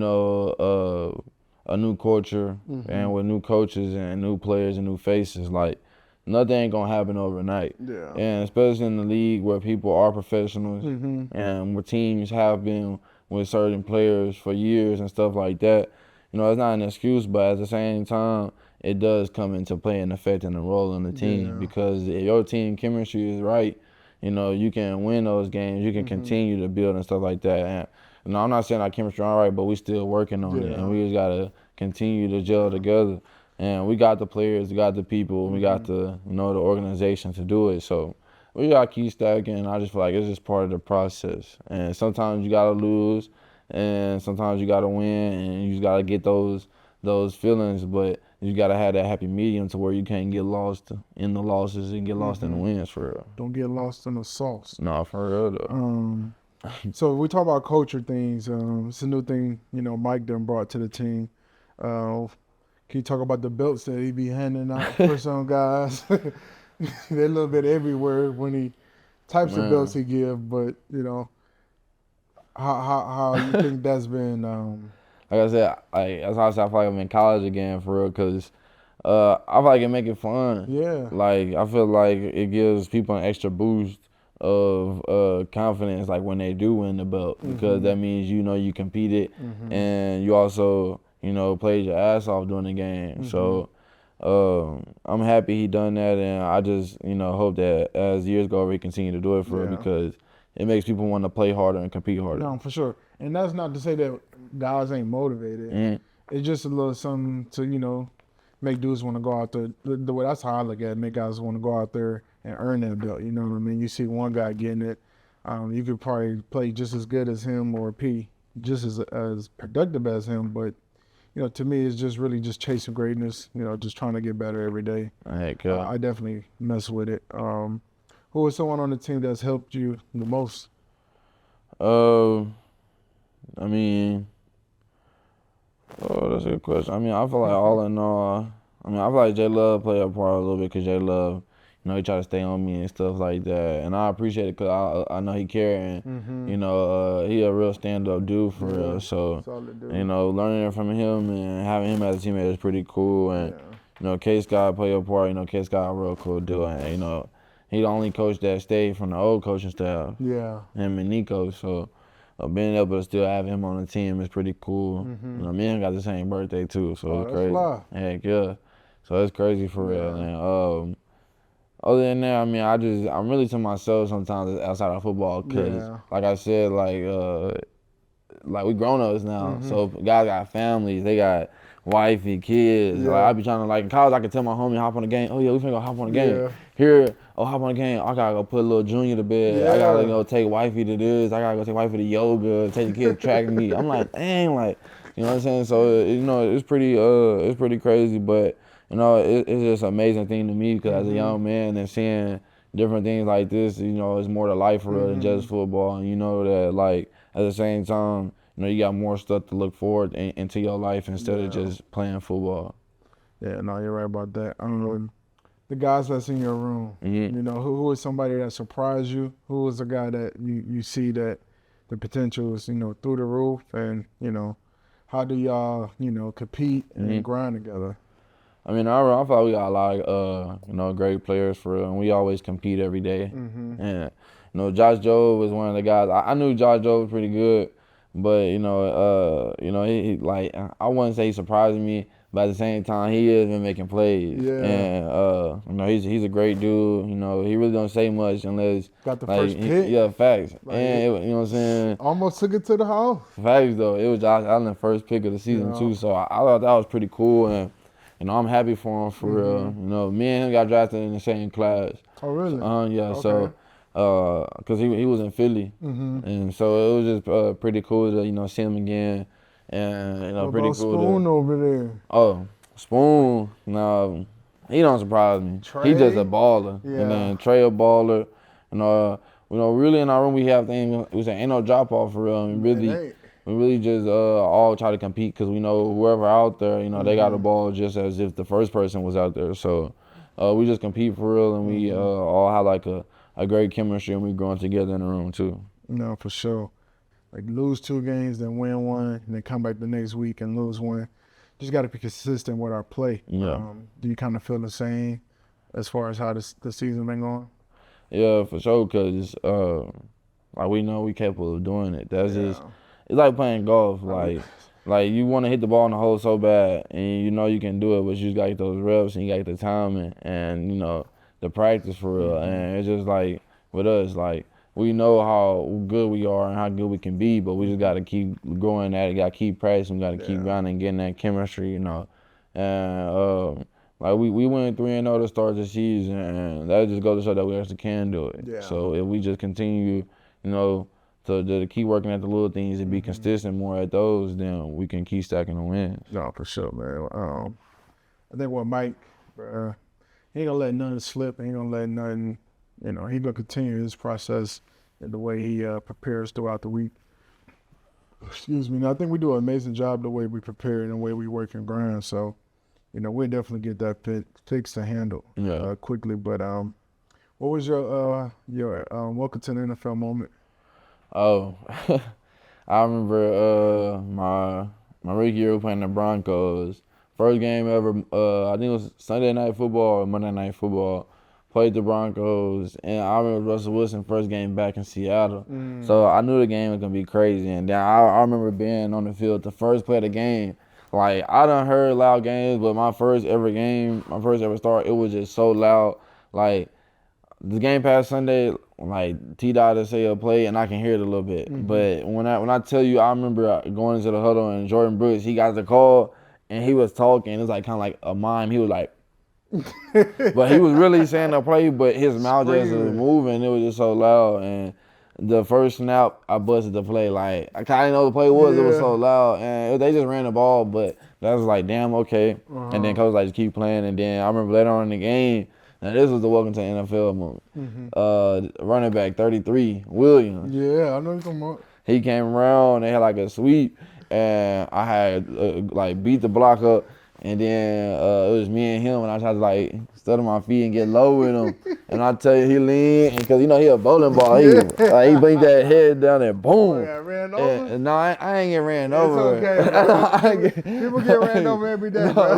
Speaker 1: new culture, and with new coaches and new players and new faces. Like nothing ain't gonna happen overnight.
Speaker 2: Yeah.
Speaker 1: And especially in the league where people are professionals and where teams have been with certain players for years and stuff like that. It's not an excuse, but at the same time, it does come into play and affecting the role in the team, because if your team chemistry is right, you can win those games. You can continue to build and stuff like that. And I'm not saying our chemistry all right, but we still working on it, and we just gotta continue to gel together. And we got the players, we got the people, we got the the organization to do it. So we gotta keep stacking. I just feel like it's just part of the process. And sometimes you gotta lose, and sometimes you gotta win, and you just gotta get those feelings. But you gotta have that happy medium to where you can't get lost in the losses and get lost in the wins for real.
Speaker 2: Don't get lost in the sauce.
Speaker 1: No, for real though.
Speaker 2: So we talk about culture things. It's a new thing, Mike done brought to the team. Can you talk about the belts that he be handing out for some guys? They're a little bit everywhere when he types of belts he give, but how you think that's been?
Speaker 1: Like I said, that's how I feel like I'm in college again for real, cause I feel like it make it fun.
Speaker 2: Yeah.
Speaker 1: Like I feel like it gives people an extra boost of confidence, like when they do win the belt, because that means you competed and you also played your ass off during the game. So I'm happy he done that, and I just hope that as years go over, he continue to do it for real, because it makes people want to play harder and compete harder.
Speaker 2: No, for sure. And that's not to say that guys ain't motivated. It's just a little something to make dudes want to go out there. The way that's how I look at it, make guys want to go out there and earn that belt. You know what I mean? You see one guy getting it, you could probably play just as good as him or just as productive as him, but to me, it's just really just chasing greatness. Just trying to get better every day.
Speaker 1: Heck yeah.
Speaker 2: I definitely mess with it. Who is someone on the team that's helped you the most?
Speaker 1: I mean, that's a good question. I mean, I feel like all in all, I feel like J Love played a part a little bit, because J Love, he tried to stay on me and stuff like that, and I appreciate it, because I know he care, and he a real stand-up dude for real. So learning from him and having him as a teammate is pretty cool. And K Scott played a part. K Scott a real cool dude, and he the only coach that stayed from the old coaching staff.
Speaker 2: Yeah.
Speaker 1: Him and Nico. So being able to still have him on the team is pretty cool. Me and him got the same birthday too, so it's crazy.
Speaker 2: Fly.
Speaker 1: Heck yeah. So it's crazy for real. And other than that, I'm really to myself sometimes outside of football, because like I said, like we grown ups now. So guys got families, they got wifey, kids. Like I be trying to, in college I could tell my homie hop on the game. Oh yeah, we finna go hop on the game. Here, hop on the game. I gotta go put a little junior to bed. I gotta go take wifey to this. I gotta go take wifey to yoga. Take the kids track meet. I'm like, dang, you know what I'm saying? So it's pretty crazy, but it's just an amazing thing to me, because as a young man and seeing different things like this, it's more to life for real than just football. And that at the same time, you know, you got more stuff to look forward into your life instead of just playing football.
Speaker 2: Yeah, no, you're right about that. I don't know. The guys that's in your room, you know, who is somebody that surprised you? Who is a guy that you see that the potential is, you know, through the roof? And, you know, how do y'all, you know, compete and grind together?
Speaker 1: I mean, I thought we got a lot of, you know, great players for real, and we always compete every day. And, you know, Josh Jobe was one of the guys. I knew Josh Jobe was pretty good, but, you know, he like, I wouldn't say he surprised me, but at the same time, he has been making plays.
Speaker 2: Yeah.
Speaker 1: And, you know, he's a great dude. You know, he really don't say much unless.
Speaker 2: Got the
Speaker 1: like,
Speaker 2: first pick.
Speaker 1: Yeah, facts.
Speaker 2: Like,
Speaker 1: and, you know what I'm saying?
Speaker 2: Almost took it to the house.
Speaker 1: Facts, though. It was Josh Allen's first pick of the season, too, so I thought that was pretty cool. And, you know, I'm happy for him, for real. You know, me and him got drafted in the same class.
Speaker 2: Oh, really?
Speaker 1: Yeah,
Speaker 2: Okay.
Speaker 1: so, because he was in Philly. And so it was just pretty cool to, you know, see him again. And, you know,
Speaker 2: What
Speaker 1: pretty
Speaker 2: about
Speaker 1: cool
Speaker 2: Spoon
Speaker 1: to.
Speaker 2: over there?
Speaker 1: Oh, Spoon, no, he don't surprise me.
Speaker 2: Trey?
Speaker 1: He just a baller.
Speaker 2: Yeah.
Speaker 1: And then Trey a baller. You know, really in our room we have things, we say ain't no drop off for real. And really, we really just all try to compete because we know whoever out there, you know, they got the ball just as if the first person was out there. So we just compete for real, and we all have like a great chemistry, and we growing together in the room too.
Speaker 2: No, for sure. Like lose 2 games, then win 1, and then come back the next week and lose 1. Just got to be consistent with our play.
Speaker 1: Yeah.
Speaker 2: Do you kind of feel the same as far as how the season been going?
Speaker 1: Yeah, for sure, because like we know we capable of doing it. That's just, it's like playing golf. Like you want to hit the ball in the hole so bad, and you know you can do it, but you just got to get those reps, and you got to get the timing, and, you know, the practice for real. And it's just like with us, like we know how good we are and how good we can be, but we just got to keep growing at it, got to keep practicing, got to keep grinding, getting that chemistry, you know. And like we went 3-0 to start the season, and that just goes to show that we actually can do it.
Speaker 2: Yeah.
Speaker 1: So if we just continue, you know, to keep working at the little things and be consistent more at those, then we can keep stacking the wins.
Speaker 2: No, for sure, man. I think what Mike, he ain't gonna let nothing slip. He ain't gonna let nothing, you know, he gonna continue his process in the way he prepares throughout the week. Excuse me. And I think we do an amazing job the way we prepare and the way we work and grind. So, you know, we'll definitely get that fixed to handle quickly. But what was your welcome to the NFL moment?
Speaker 1: Oh, I remember my rookie year playing the Broncos. First game ever, I think it was Sunday Night Football or Monday Night Football. Played the Broncos, and I remember Russell Wilson first game back in Seattle. So I knew the game was gonna be crazy. And then I remember being on the field the first play of the game. Like, I done heard loud games, but my first ever start, it was just so loud. Like, the game past Sunday, like T-Dot to say a play, and I can hear it a little bit. But when I tell you, I remember going into the huddle, and Jordan Brooks, he got the call, and he was talking. It was like kind of like a mime. He was like, but he was really saying the play, but his mouth just was moving. It was just so loud. And the first snap, I busted the play. Like, I kind of know the play was. It was so loud, and they just ran the ball. But that was like, damn, okay. And then coach like, just keep playing. And then I remember later on in the game. Now, this was the welcome to the NFL moment. Running back 33, Williams.
Speaker 2: Yeah, I know you're talking about.
Speaker 1: He came around, they had like a sweep, and I had like beat the block up, and then it was me and him, and I tried to like stutter my feet and get low with him. And I tell you, he leaned, because you know he a bowling ball. He blinked that head down there, boom.
Speaker 2: Yeah, ran over?
Speaker 1: And no, I ain't get ran over.
Speaker 2: It's okay, People get ran over every day, bro.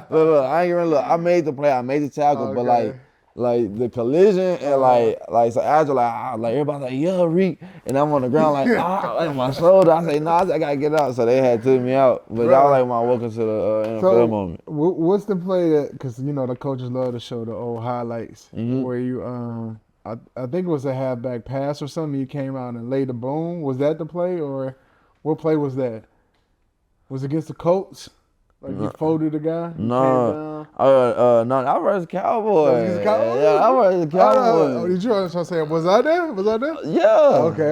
Speaker 1: Look, I ain't get ran. Look, I made the play, I made the tackle, but like the collision and like so after like everybody like, yeah, Reek, and I'm on the ground like my shoulder. I say, I gotta get out. So they had took me out. But that was like my welcome to the NFL moment.
Speaker 2: What's the play that? Because you know the coaches love to show the old highlights where you I think it was a halfback pass or something. You came out and laid the boom. Was that the play, or what play was that? Was it against the Colts? Like you folded the guy?
Speaker 1: No, that was Cowboys.
Speaker 2: Was it Cowboys?
Speaker 1: Yeah, that was Cowboys.
Speaker 2: Did you understand what I'm saying? Was I there? Was I there?
Speaker 1: Yeah.
Speaker 2: Okay.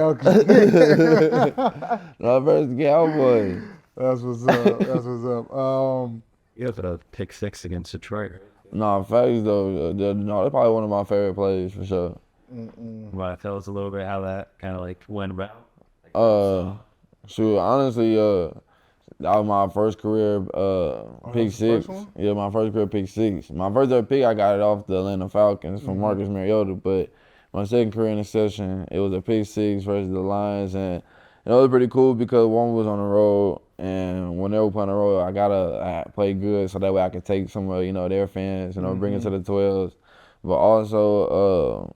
Speaker 1: That was Cowboys.
Speaker 2: That's what's up. That's what's up.
Speaker 3: You have a pick 6 against Detroit.
Speaker 1: No, facts though. No, that's probably one of my favorite plays for sure.
Speaker 3: Want to tell us a little bit how that kind of like went about?
Speaker 1: Shoot, honestly, that was my first career pick
Speaker 2: that's the
Speaker 1: six.
Speaker 2: first one?
Speaker 1: Yeah, my first career pick six. My first ever pick, I got it off the Atlanta Falcons from Marcus Mariota. But my second career interception, it was a pick six versus the Lions, and it was pretty cool because one was on the road, and when they were playing on the road, I play good so that way I could take some of their fans, bring it to the 12s. But also,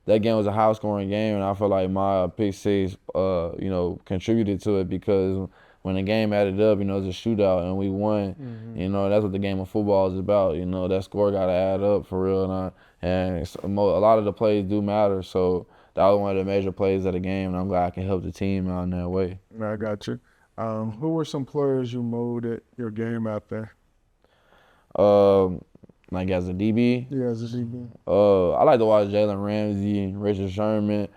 Speaker 1: that game was a high scoring game, and I feel like my pick six, contributed to it because when the game added up, it was a shootout and we won. That's what the game of football is about. That score got to add up for real, and a lot of the plays do matter. So that was one of the major plays of the game, and I'm glad I can help the team out in that way.
Speaker 2: I got you. Who were some players you molded your game out there?
Speaker 1: Like as a DB,
Speaker 2: Yeah, as a DB.
Speaker 1: I like to watch Jalen Ramsey, Richard Sherman.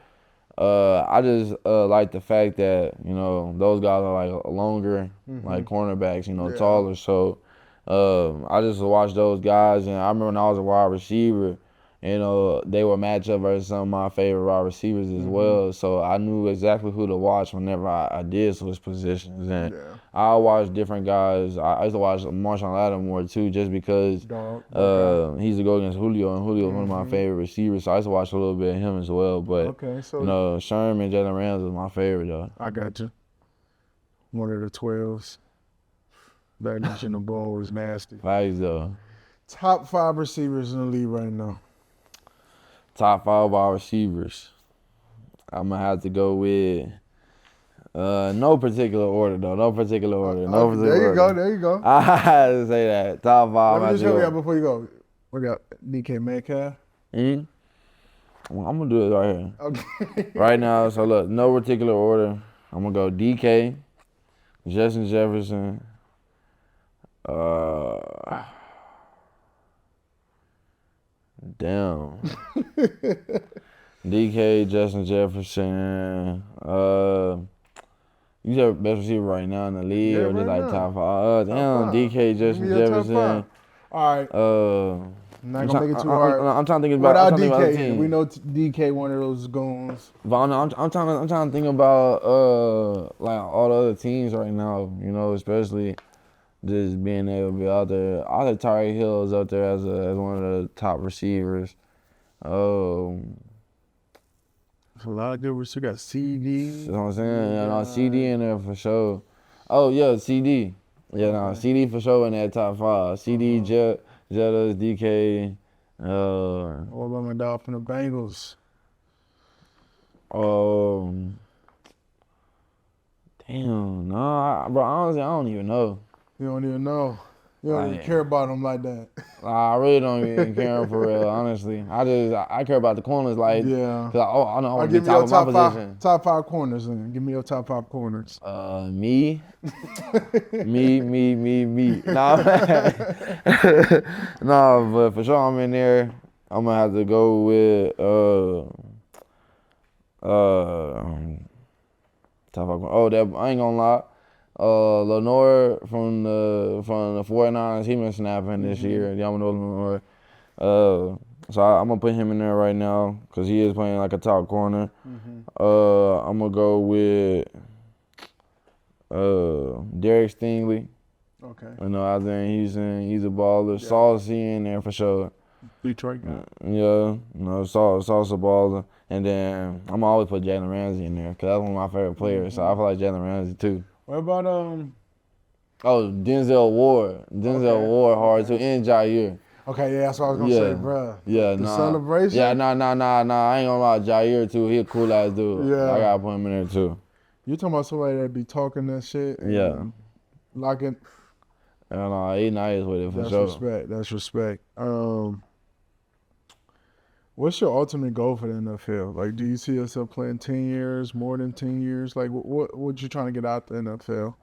Speaker 1: I just like the fact that those guys are like longer, like cornerbacks, taller. So I just watch those guys, and I remember when I was a wide receiver, they would match up versus some of my favorite wide receivers as well. So I knew exactly who to watch whenever I did switch positions, and I watched different guys. I used to watch Marshawn Lattimore too, just because he used to go against Julio, and Julio was one of my favorite receivers. So I used to watch a little bit of him as well. But Sherman, Jalen Ramsey was my favorite though.
Speaker 2: I got you. One of the 12s. That inch in the ball was nasty.
Speaker 1: Facts though.
Speaker 2: Top 5 receivers in the league right now.
Speaker 1: Top 5 wide receivers. I'm gonna have to go with no particular order though. No particular order.
Speaker 2: There you go.
Speaker 1: I had to say that. Top 5.
Speaker 2: Let me just show you before you go. We got DK Metcalf.
Speaker 1: Well, I'm gonna do it right here.
Speaker 2: Okay.
Speaker 1: Right now, so look, no particular order. I'm gonna go DK, Justin Jefferson, DK, Justin Jefferson. You said best receiver right now in the league, or just like top 5? DK, Justin Jefferson.
Speaker 2: All right. Not gonna make it too hard.
Speaker 1: I'm trying to think about
Speaker 2: DK. We know DK one of those goons.
Speaker 1: But I'm trying to think about like all the other teams right now. Especially just being able to be out there. I think Tariq Hill is up there as one of the top receivers.
Speaker 2: There's a lot of good receivers. You got CD.
Speaker 1: You know what I'm saying? CD in there for sure. Oh yeah, CD. Yeah, CD for sure in that top 5. CD, Jettas, DK.
Speaker 2: What about my dog from the Bengals?
Speaker 1: Damn, no, bro. Honestly, I don't even know.
Speaker 2: You don't even know. You don't even care about them like that.
Speaker 1: I really don't even care for real, honestly. I care about the corners, like,
Speaker 2: yeah.
Speaker 1: Cause I know I want to be top of my position.
Speaker 2: Top 5 corners, then. Give me your top 5 corners.
Speaker 1: Me. me. Nah, no, but for sure I'm in there. I'm gonna have to go with top 5 corners. That I ain't gonna lie. Lenore from the 49ers, he been snapping this year. Y'all know Lenore. So I'm gonna put him in there right now because he is playing like a top corner. I'm gonna go with Derek Stingley.
Speaker 2: Okay.
Speaker 1: Out there in Houston, he's a baller. Yeah. Saucy in there for sure.
Speaker 2: Detroit guy.
Speaker 1: Sauce a baller. And then I'm always put Jalen Ramsey in there because that's one of my favorite players. So I feel like Jalen Ramsey too.
Speaker 2: What about
Speaker 1: Denzel Ward. Ward hard too, and Jair.
Speaker 2: Okay, yeah, that's what I was gonna say, bro.
Speaker 1: Yeah,
Speaker 2: the celebration.
Speaker 1: Yeah, nah. I ain't gonna lie, Jair too. He a cool ass dude. Yeah, I gotta put him in there too.
Speaker 2: You talking about somebody that be talking that shit?
Speaker 1: Yeah.
Speaker 2: Like it.
Speaker 1: He nice with it for sure.
Speaker 2: That's respect. What's your ultimate goal for the NFL? Like, do you see yourself playing 10 years, more than 10 years? Like, what you trying to get out the NFL?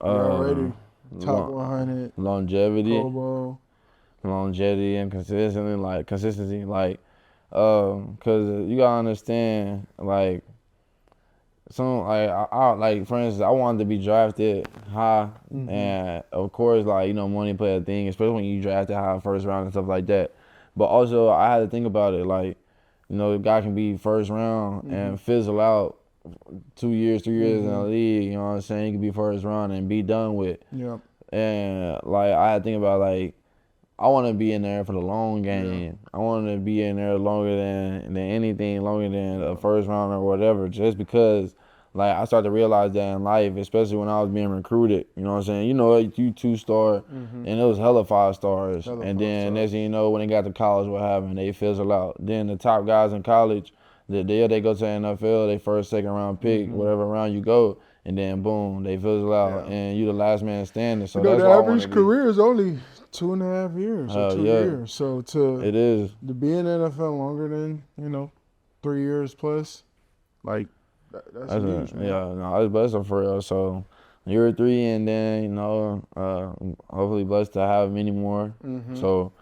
Speaker 2: You already top 100.
Speaker 1: Longevity.
Speaker 2: Pro Bowl.
Speaker 1: Longevity and consistency. Like, cause you gotta understand, like, for instance, I wanted to be drafted high, and of course, money play a thing, especially when you drafted high first round and stuff like that. But also, I had to think about it, like, a guy can be first round and fizzle out 2 years, 3 years in the league, you know what I'm saying? He could be first round and be done with.
Speaker 2: Yeah.
Speaker 1: And like I had to think about like I want to be in there for the long game.
Speaker 2: Yeah.
Speaker 1: I want to be in there longer than anything, longer than a first round or whatever. Just because, like, I started to realize that in life, especially when I was being recruited. You know what I'm saying? You know, you 2-star, and it was hella 5 stars.
Speaker 2: Hella
Speaker 1: And
Speaker 2: 5
Speaker 1: then
Speaker 2: stars.
Speaker 1: next thing you know, when they got to college, what happened? They fizzle out. Then the top guys in college, they go to the NFL, they first, second round pick, whatever round you go. And then boom, they fizzle out, and you the last man standing. So
Speaker 2: You know,
Speaker 1: that's
Speaker 2: the
Speaker 1: why I want to
Speaker 2: average
Speaker 1: be.
Speaker 2: career is only 2.5 years or 2
Speaker 1: Yeah.
Speaker 2: years. So to
Speaker 1: It is.
Speaker 2: be in the NFL longer than 3 years plus, like that's huge, man.
Speaker 1: Yeah, no, it's blessed for real. So year 3, and then hopefully blessed to have many more. So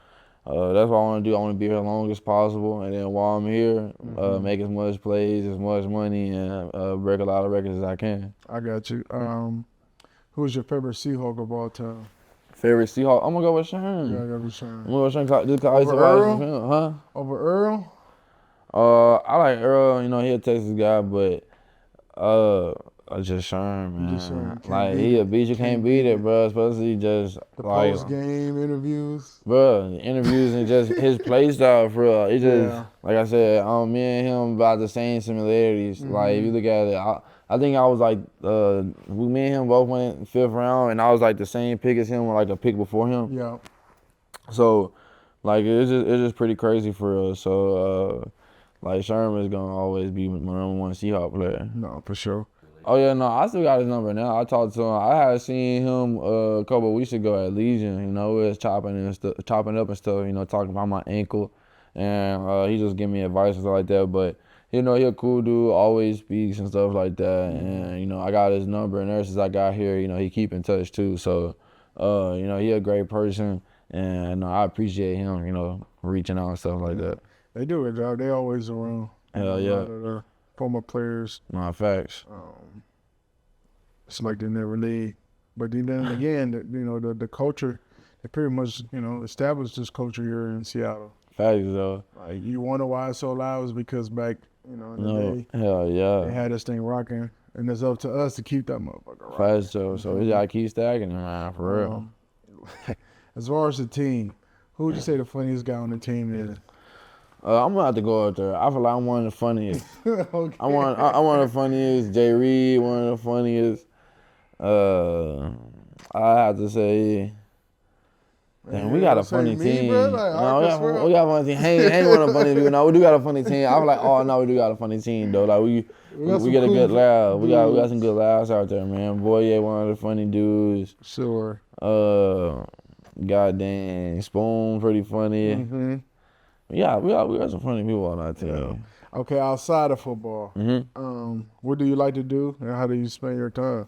Speaker 1: that's what I want to do. I want to be here as long as possible, and then while I'm here, make as much plays, as much money, and break a lot of records as I can.
Speaker 2: I got you. Who's your favorite Seahawk of all time?
Speaker 1: Favorite Seahawk? I'm gonna go with Sherm.
Speaker 2: Yeah, I got to be Sean.
Speaker 1: I'm gonna go with Sherm just 'cause I used to
Speaker 2: Over
Speaker 1: watch
Speaker 2: Earl?
Speaker 1: the film, huh?
Speaker 2: Over Earl?
Speaker 1: I like Earl. You know, he a Texas guy, but just Sherm, man.
Speaker 2: Just Sherm. Can't
Speaker 1: Like
Speaker 2: beat
Speaker 1: he a
Speaker 2: it.
Speaker 1: beast, you can't beat it, bro. Especially just
Speaker 2: The
Speaker 1: like
Speaker 2: post-game interviews.
Speaker 1: bro, the interviews and just his play style, for real. It just
Speaker 2: Yeah.
Speaker 1: like I said, me and him about the same similarities. Like if you look at it, I think I was like me and him both went 5th round, and I was like the same pick as him, or like a pick before him.
Speaker 2: Yeah.
Speaker 1: So like it's just pretty crazy for real. So like Sherman is gonna always be my #1 Seahawk player.
Speaker 2: No, for sure.
Speaker 1: Oh yeah, no, I still got his number now. I talked to him. I had seen him a couple of weeks ago at Legion. You know, we was chopping up and stuff. You know, talking about my ankle, and he just give me advice and stuff like that. But you know, he a cool dude. Always speaks and stuff like that. And you know, I got his number, and ever since I got here, you know, he keep in touch too. So, you know, he a great person, and I appreciate him. You know, reaching out and stuff like that.
Speaker 2: They do a good job. They always around.
Speaker 1: Hell
Speaker 2: A
Speaker 1: yeah.
Speaker 2: lot of the former players.
Speaker 1: Nah, facts.
Speaker 2: It's like they never leave. But then again, the culture, they pretty much, established this culture here in Seattle.
Speaker 1: Facts though.
Speaker 2: Like, you wonder why it's so loud is because back, in the day,
Speaker 1: Hell yeah.
Speaker 2: they had this thing rocking, and it's up to us to keep that motherfucker rocking.
Speaker 1: Facts though. So we gotta keep stacking it, man, for real.
Speaker 2: As far as the team, who would you say the funniest guy on the team is?
Speaker 1: I'm gonna have to go up there. I feel like I'm one of the funniest.
Speaker 2: Okay.
Speaker 1: I'm one of the funniest. Jay Reed, one of the funniest. I have to say, damn, we got a funny team.
Speaker 2: Bro? Like,
Speaker 1: No, we got a funny team. Ain't one of the funny people. No, we do got a funny team. I was like, oh no, we do got a funny team though. Like we get a good laugh. We got some good laughs out there, man. Boye, one of the funny dudes.
Speaker 2: Sure.
Speaker 1: Goddamn, Spoon, pretty funny.
Speaker 2: Mm-hmm.
Speaker 1: Yeah, we got some funny people on our team.
Speaker 2: Okay, outside of football, what do you like to do, and how do you spend your time?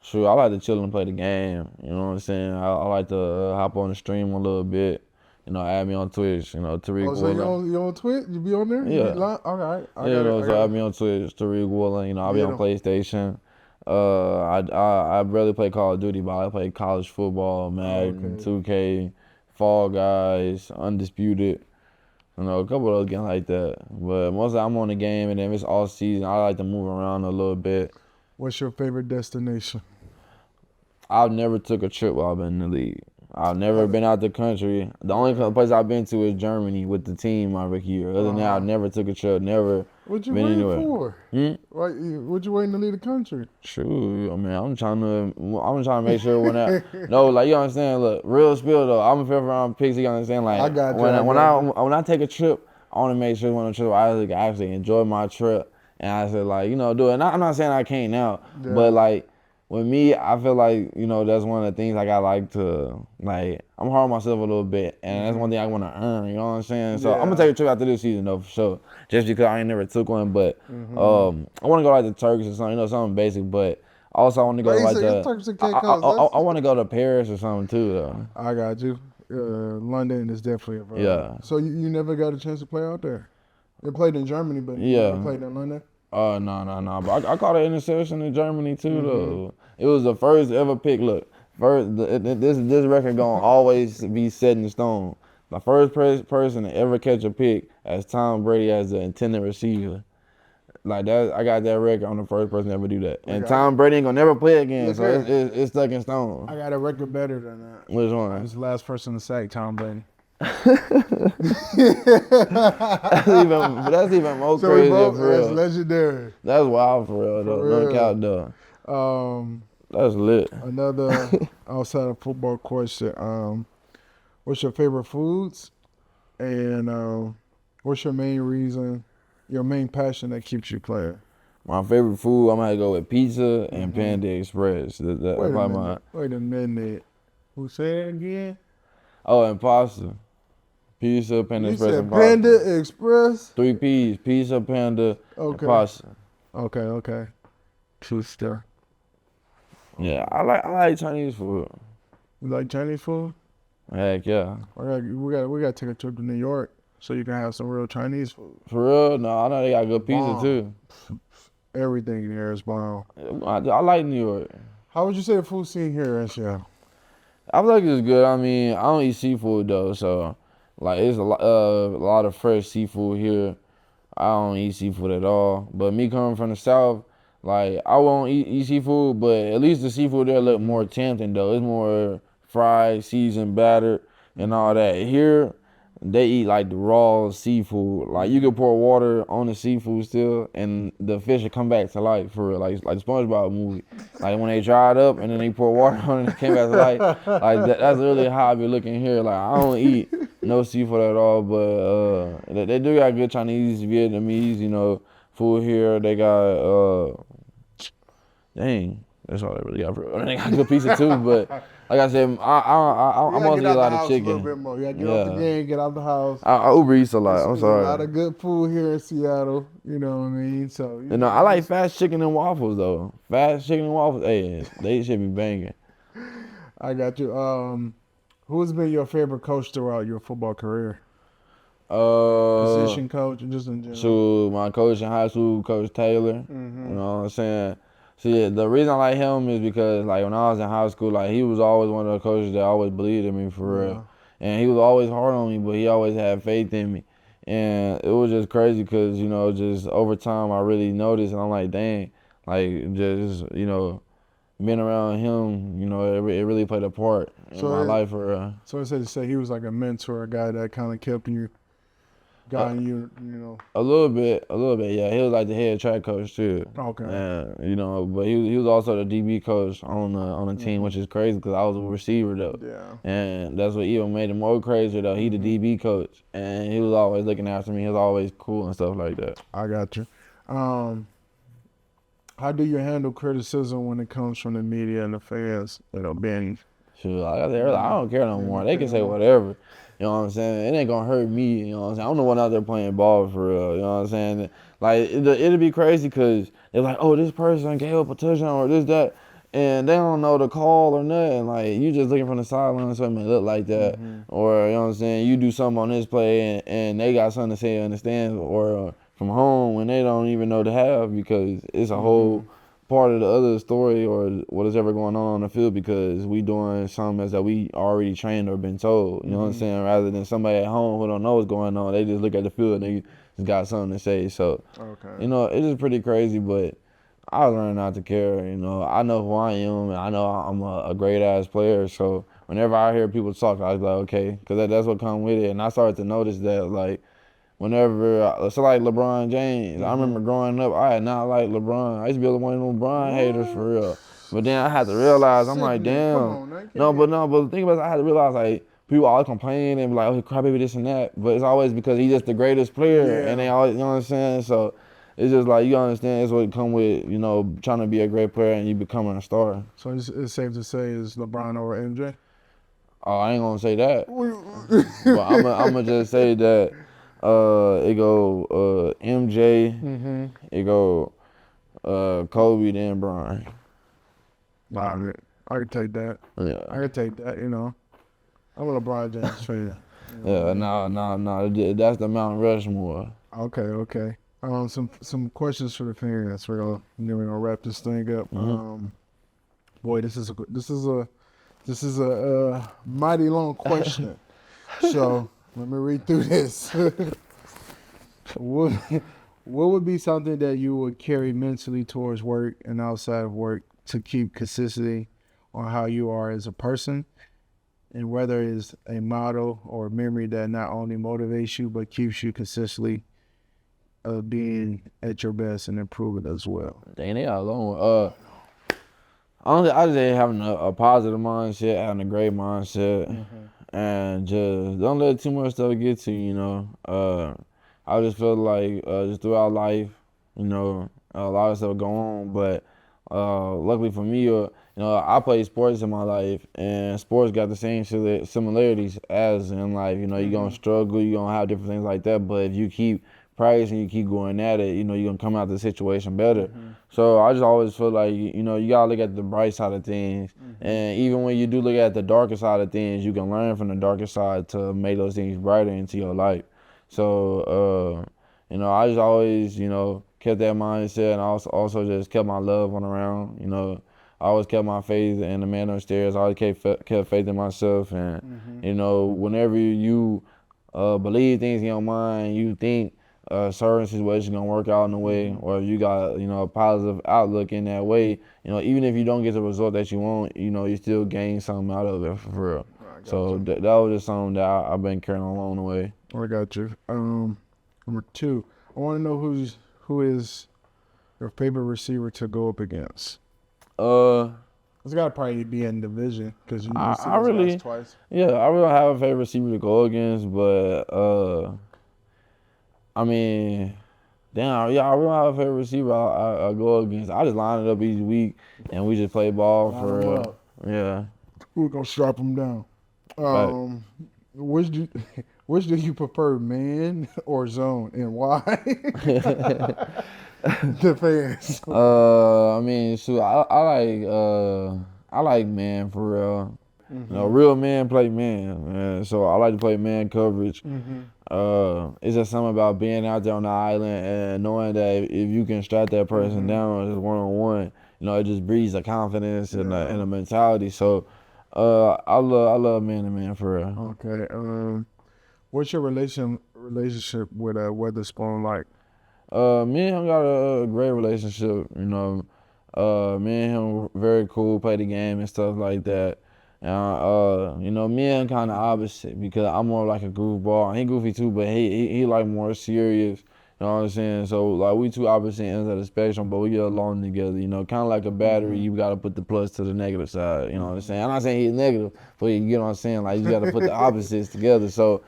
Speaker 1: Sure, I like to chill and play the game. You know what I'm saying? I like to hop on the stream a little bit. You know, add me on Twitch. You know, Tariq Woolen.
Speaker 2: So you on Twitch? You be on there?
Speaker 1: Yeah.
Speaker 2: All right.
Speaker 1: So add me on Twitch, Tariq Woolen. You know, I'll be on PlayStation. I barely play Call of Duty, but I play college football, Madden, 2K, Fall Guys, Undisputed. You know, a couple of those games like that. But mostly I'm on the game, and then if it's all season, I like to move around a little bit.
Speaker 2: What's your favorite destination?
Speaker 1: I've never took a trip while I've been in the league. I've never been out the country. The only place I've been to is Germany with the team my rookie year. Other than that, I never took a trip, never
Speaker 2: What you
Speaker 1: been
Speaker 2: waiting
Speaker 1: anywhere.
Speaker 2: for? Why, what you waiting to leave the country?
Speaker 1: Shoot, I mean, I'm trying to make sure when I no, like, you understand. Look, real spill though. I'm a 5th round pick. So you understand? Like,
Speaker 2: I got you,
Speaker 1: when I take a trip, I want to make sure when I'm trip, I actually enjoy my trip, and I said, like, you know, do it. And I'm not saying I can't now, but like with me, I feel like, you know, that's one of the things like I like to, like, I'm hard on myself a little bit, and that's one thing I want to earn. You know what I'm saying? So I'm gonna take a trip after this season though, for sure. Just because I ain't never took one, but I want to go like the Turks or something, you know, something basic. But also I want to go like I want to go to Paris or something too though.
Speaker 2: I got you. London is definitely a vibe.
Speaker 1: Yeah.
Speaker 2: So you never got a chance to play out there? You played in Germany, but you never played in London?
Speaker 1: No. But I caught an interception in Germany too though. It was the first ever pick. Look, this record gonna always be set in stone. The first person to ever catch a pick as Tom Brady as the intended receiver. Like that, I got that record. I'm the first person to ever do that. And
Speaker 2: Look,
Speaker 1: Tom Brady ain't gonna never play again,
Speaker 2: Look
Speaker 1: so
Speaker 2: here.
Speaker 1: it's stuck in stone.
Speaker 2: I got a record better than that.
Speaker 1: Which
Speaker 2: I
Speaker 1: one?
Speaker 2: was the last person to sack Tom Brady.
Speaker 1: That's even more
Speaker 2: So we
Speaker 1: crazy
Speaker 2: both,
Speaker 1: for
Speaker 2: that's
Speaker 1: real.
Speaker 2: legendary.
Speaker 1: That's wild for real though.
Speaker 2: For
Speaker 1: No
Speaker 2: real.
Speaker 1: cap though. That's lit.
Speaker 2: Another outside of football question. What's your favorite foods? And what's your main reason, your main passion that keeps you playing?
Speaker 1: My favorite food, I'm gonna go with pizza and Panda Express.
Speaker 2: Wait a minute. Who said it again?
Speaker 1: Oh, and pasta. Pizza, Panda
Speaker 2: You
Speaker 1: Express,
Speaker 2: said
Speaker 1: and pasta.
Speaker 2: Panda Express?
Speaker 1: 3 P's, pizza, Panda, and
Speaker 2: Okay.
Speaker 1: pasta.
Speaker 2: Okay. True star.
Speaker 1: Yeah, I like Chinese food.
Speaker 2: You like Chinese food?
Speaker 1: Heck yeah.
Speaker 2: We got to take a trip to New York so you can have some real Chinese food.
Speaker 1: For real? No, I know they got good pizza
Speaker 2: Bomb.
Speaker 1: too.
Speaker 2: Everything there is bomb.
Speaker 1: I like New York.
Speaker 2: How would you say the food scene here in Seattle?
Speaker 1: I feel like it's good. I mean, I don't eat seafood though, so like it's a lot of fresh seafood here. I don't eat seafood at all. But me coming from the South, like I won't eat seafood, but at least the seafood there look more tempting though. It's more fried, seasoned, battered, and all that. Here, they eat like the raw seafood. Like you can pour water on the seafood still, and the fish will come back to life for real. Like the SpongeBob movie. Like when they dry it up and then they pour water on it, and it came back to life. Like that's really how I be looking here. Like I don't eat no seafood at all, but they do got good Chinese, Vietnamese, food here. They got dang, that's all they really got. They got good pizza too, but like I said, I'm mostly eat a lot of chicken.
Speaker 2: A little bit more. You gotta get off the game, get out the house.
Speaker 1: I Uber Eats a lot. I'm
Speaker 2: There's
Speaker 1: sorry.
Speaker 2: a lot of good food here in Seattle. You know what I mean? So
Speaker 1: I like fast chicken and waffles though. Fast chicken and waffles, hey, they should be banging.
Speaker 2: I got you. Who's been your favorite coach throughout your football career? Position coach, and just in general.
Speaker 1: So my coach in high school, Coach Taylor. You know what I'm saying? See, the reason I like him is because like when I was in high school, like he was always one of the coaches that always believed in me for real. And he was always hard on me, but he always had faith in me. And it was just crazy because, just over time I really noticed, and I'm like, dang, like just, being around him, it really played a part in my life for real.
Speaker 2: So it's safe to say he was like a mentor, a guy that kind of kept you, guiding you.
Speaker 1: A little bit, yeah. He was like the head track coach too.
Speaker 2: Okay.
Speaker 1: And, but he was also the DB coach on the team, which is crazy because I was a receiver though.
Speaker 2: Yeah.
Speaker 1: And that's what even made him more crazier though. He the DB coach, and he was always looking after me. He was always cool and stuff like that.
Speaker 2: I got you. How do you handle criticism when it comes from the media and the fans? Being
Speaker 1: Shoot, like I said earlier, I don't care no more. They can say whatever. You know what I'm saying? It ain't gonna hurt me. You know what I'm saying? I'm the one out there playing ball for real. You know what I'm saying? Like it'll be crazy because they're like, oh, this person gave up a touchdown or this that, and they don't know the call or nothing. Like you just looking from the sideline, something may look like that, or you know what I'm saying? You do something on this play and they got something to say in the stands or from home when they don't even know the half because it's a whole part of the other story or what is ever going on the field because we doing something that we already trained or been told, you know what I'm saying, rather than somebody at home who don't know what's going on. They just look at the field and they just got something to say. So, it is pretty crazy, but I learned not to care. I know who I am and I know I'm a great-ass player. So whenever I hear people talk, I was like, okay, because that's what come with it. And I started to notice that, like, whenever, so like LeBron James, I remember growing up, I had not liked LeBron. I used to be one of them LeBron haters for real. But then I had to realize, I'm like, damn. But the thing about it, I had to realize, like, people always complain and be like, oh, crybaby this and that. But it's always because he's just the greatest player. And they always, you know what I'm saying? So it's just like, you understand, it's what come with, trying to be a great player and you becoming a star.
Speaker 2: So it's safe to say is LeBron over MJ?
Speaker 1: Oh, I ain't gonna say that. But I'm gonna just say that it go MJ, it go Kobe, then Bron.
Speaker 2: Wow, I could take that.
Speaker 1: Yeah.
Speaker 2: I could take that, I'm a LeBron James fan.
Speaker 1: Yeah, no, that's the Mount Rushmore.
Speaker 2: Okay. Some questions for the fans. We're gonna wrap this thing up. Boy, this is a mighty long question. So let me read through this. What would be something that you would carry mentally towards work and outside of work to keep consistency on how you are as a person, and whether it's a model or a memory that not only motivates you but keeps you consistently being at your best and improving as well?
Speaker 1: Dang, they got a long one. Honestly, I just say having a positive mindset, having a great mindset, and just don't let too much stuff get to you, you know. I just feel like just throughout life, you know, a lot of stuff go on, but luckily for me, you know, I played sports in my life, and sports got the same similarities as in life. You know, you're gonna struggle, you're gonna have different things like that, but if you keep practicing, you keep going at it, you know, you're gonna come out of the situation better. So I just always feel like, you know, you gotta look at the bright side of things, and even when you do look at the darker side of things, you can learn from the darker side to make those things brighter into your life. So, you know, I just always, you know, kept that mindset, and also just kept my loved one around. You know, I always kept my faith in the man upstairs. I always kept faith in myself, and you know, whenever you believe things in your mind, you think certain situations gonna work out in a way, or you got, you know, a positive outlook in that way. You know, even if you don't get the result that you want, you know, you still gain something out of it for real. So that was just something that I've been carrying along the way.
Speaker 2: I got you. Number two, I want to know who is your favorite receiver to go up against. It's got to probably be in division because you know
Speaker 1: I really,
Speaker 2: twice.
Speaker 1: yeah, I really don't have a favorite receiver to go against, but I mean, damn, yeah, I really don't have a favorite receiver I go against. I just line it up each week, and we just play ball for real. Yeah.
Speaker 2: We're gonna strap them down. Which do you prefer, man or zone, and why? The fans.
Speaker 1: I mean, shoot, I like man for real. You know, real men play man. So I like to play man coverage. It's just something about being out there on the island and knowing that if you can strap that person down just one on one, you know, it just breeds a confidence and a mentality. So I love man to man for real.
Speaker 2: Okay. What's your relationship with Weatherspoon like?
Speaker 1: Me and him got a great relationship, you know. Me and him very cool, play the game and stuff like that. And you know, me and him kind of opposite because I'm more like a goofball. He goofy too, but he like more serious. You know what I'm saying? So like we two opposite ends of the spectrum, but we get along together. You know, kind of like a battery. You got to put the plus to the negative side. You know what I'm saying? I'm not saying he's negative, but you get what I'm saying. Like you got to put the opposites together. So.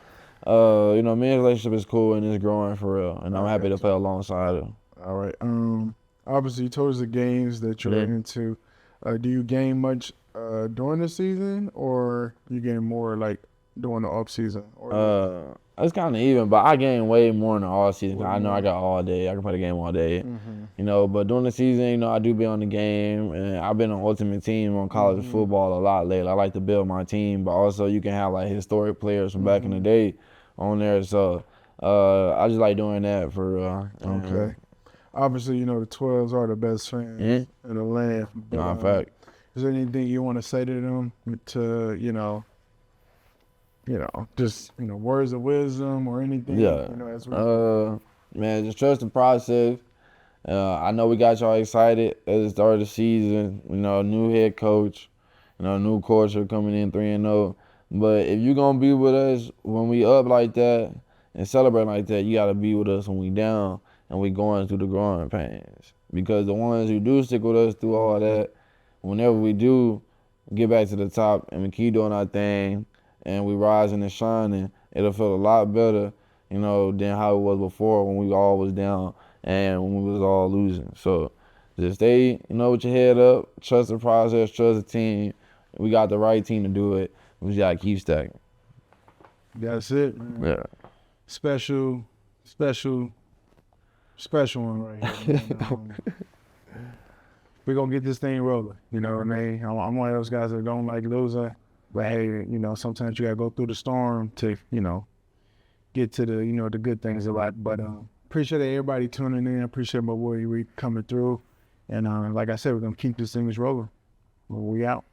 Speaker 1: You know, me and relationship is cool and it's growing for real, and I'm happy to play alongside him.
Speaker 2: All right. Obviously, you told us the games that you're into. Do you game much during the season, or you game more like during the off season?
Speaker 1: It's kind of even, but I game way more in the all season. I know I got all day. I can play the game all day. You know, but during the season, you know, I do be on the game, and I've been on Ultimate Team on college football a lot lately. I like to build my team, but also you can have like historic players from back in the day on there. So I just like doing that for real.
Speaker 2: Okay. Obviously, you know the 12s are the best fans in the land.
Speaker 1: But, in fact.
Speaker 2: Is there anything you want to say to them to just words of wisdom or anything?
Speaker 1: Yeah.
Speaker 2: You know, as
Speaker 1: man, just trust the process. I know we got y'all excited at the start of the season. You know, new head coach, you know, new culture coming in 3-0. But if you're gonna be with us when we up like that and celebrate like that, you gotta be with us when we down and we going through the growing pains. Because the ones who do stick with us through all that, whenever we do get back to the top and we keep doing our thing and we rising and shining, it'll feel a lot better, you know, than how it was before when we all was down and when we was all losing. So just stay, you know, with your head up, trust the process, trust the team. We got the right team to do it. We just gotta keep stacking.
Speaker 2: That's it, man.
Speaker 1: Yeah.
Speaker 2: Special one right here. We're gonna get this thing rolling. You know what I mean? I'm one of those guys that don't like losing. But hey, you know, sometimes you gotta go through the storm to, you know, get to the, you know, the good things a lot. But appreciate everybody tuning in. Appreciate my boy we coming through. And like I said, we're gonna keep this thing rolling. We out.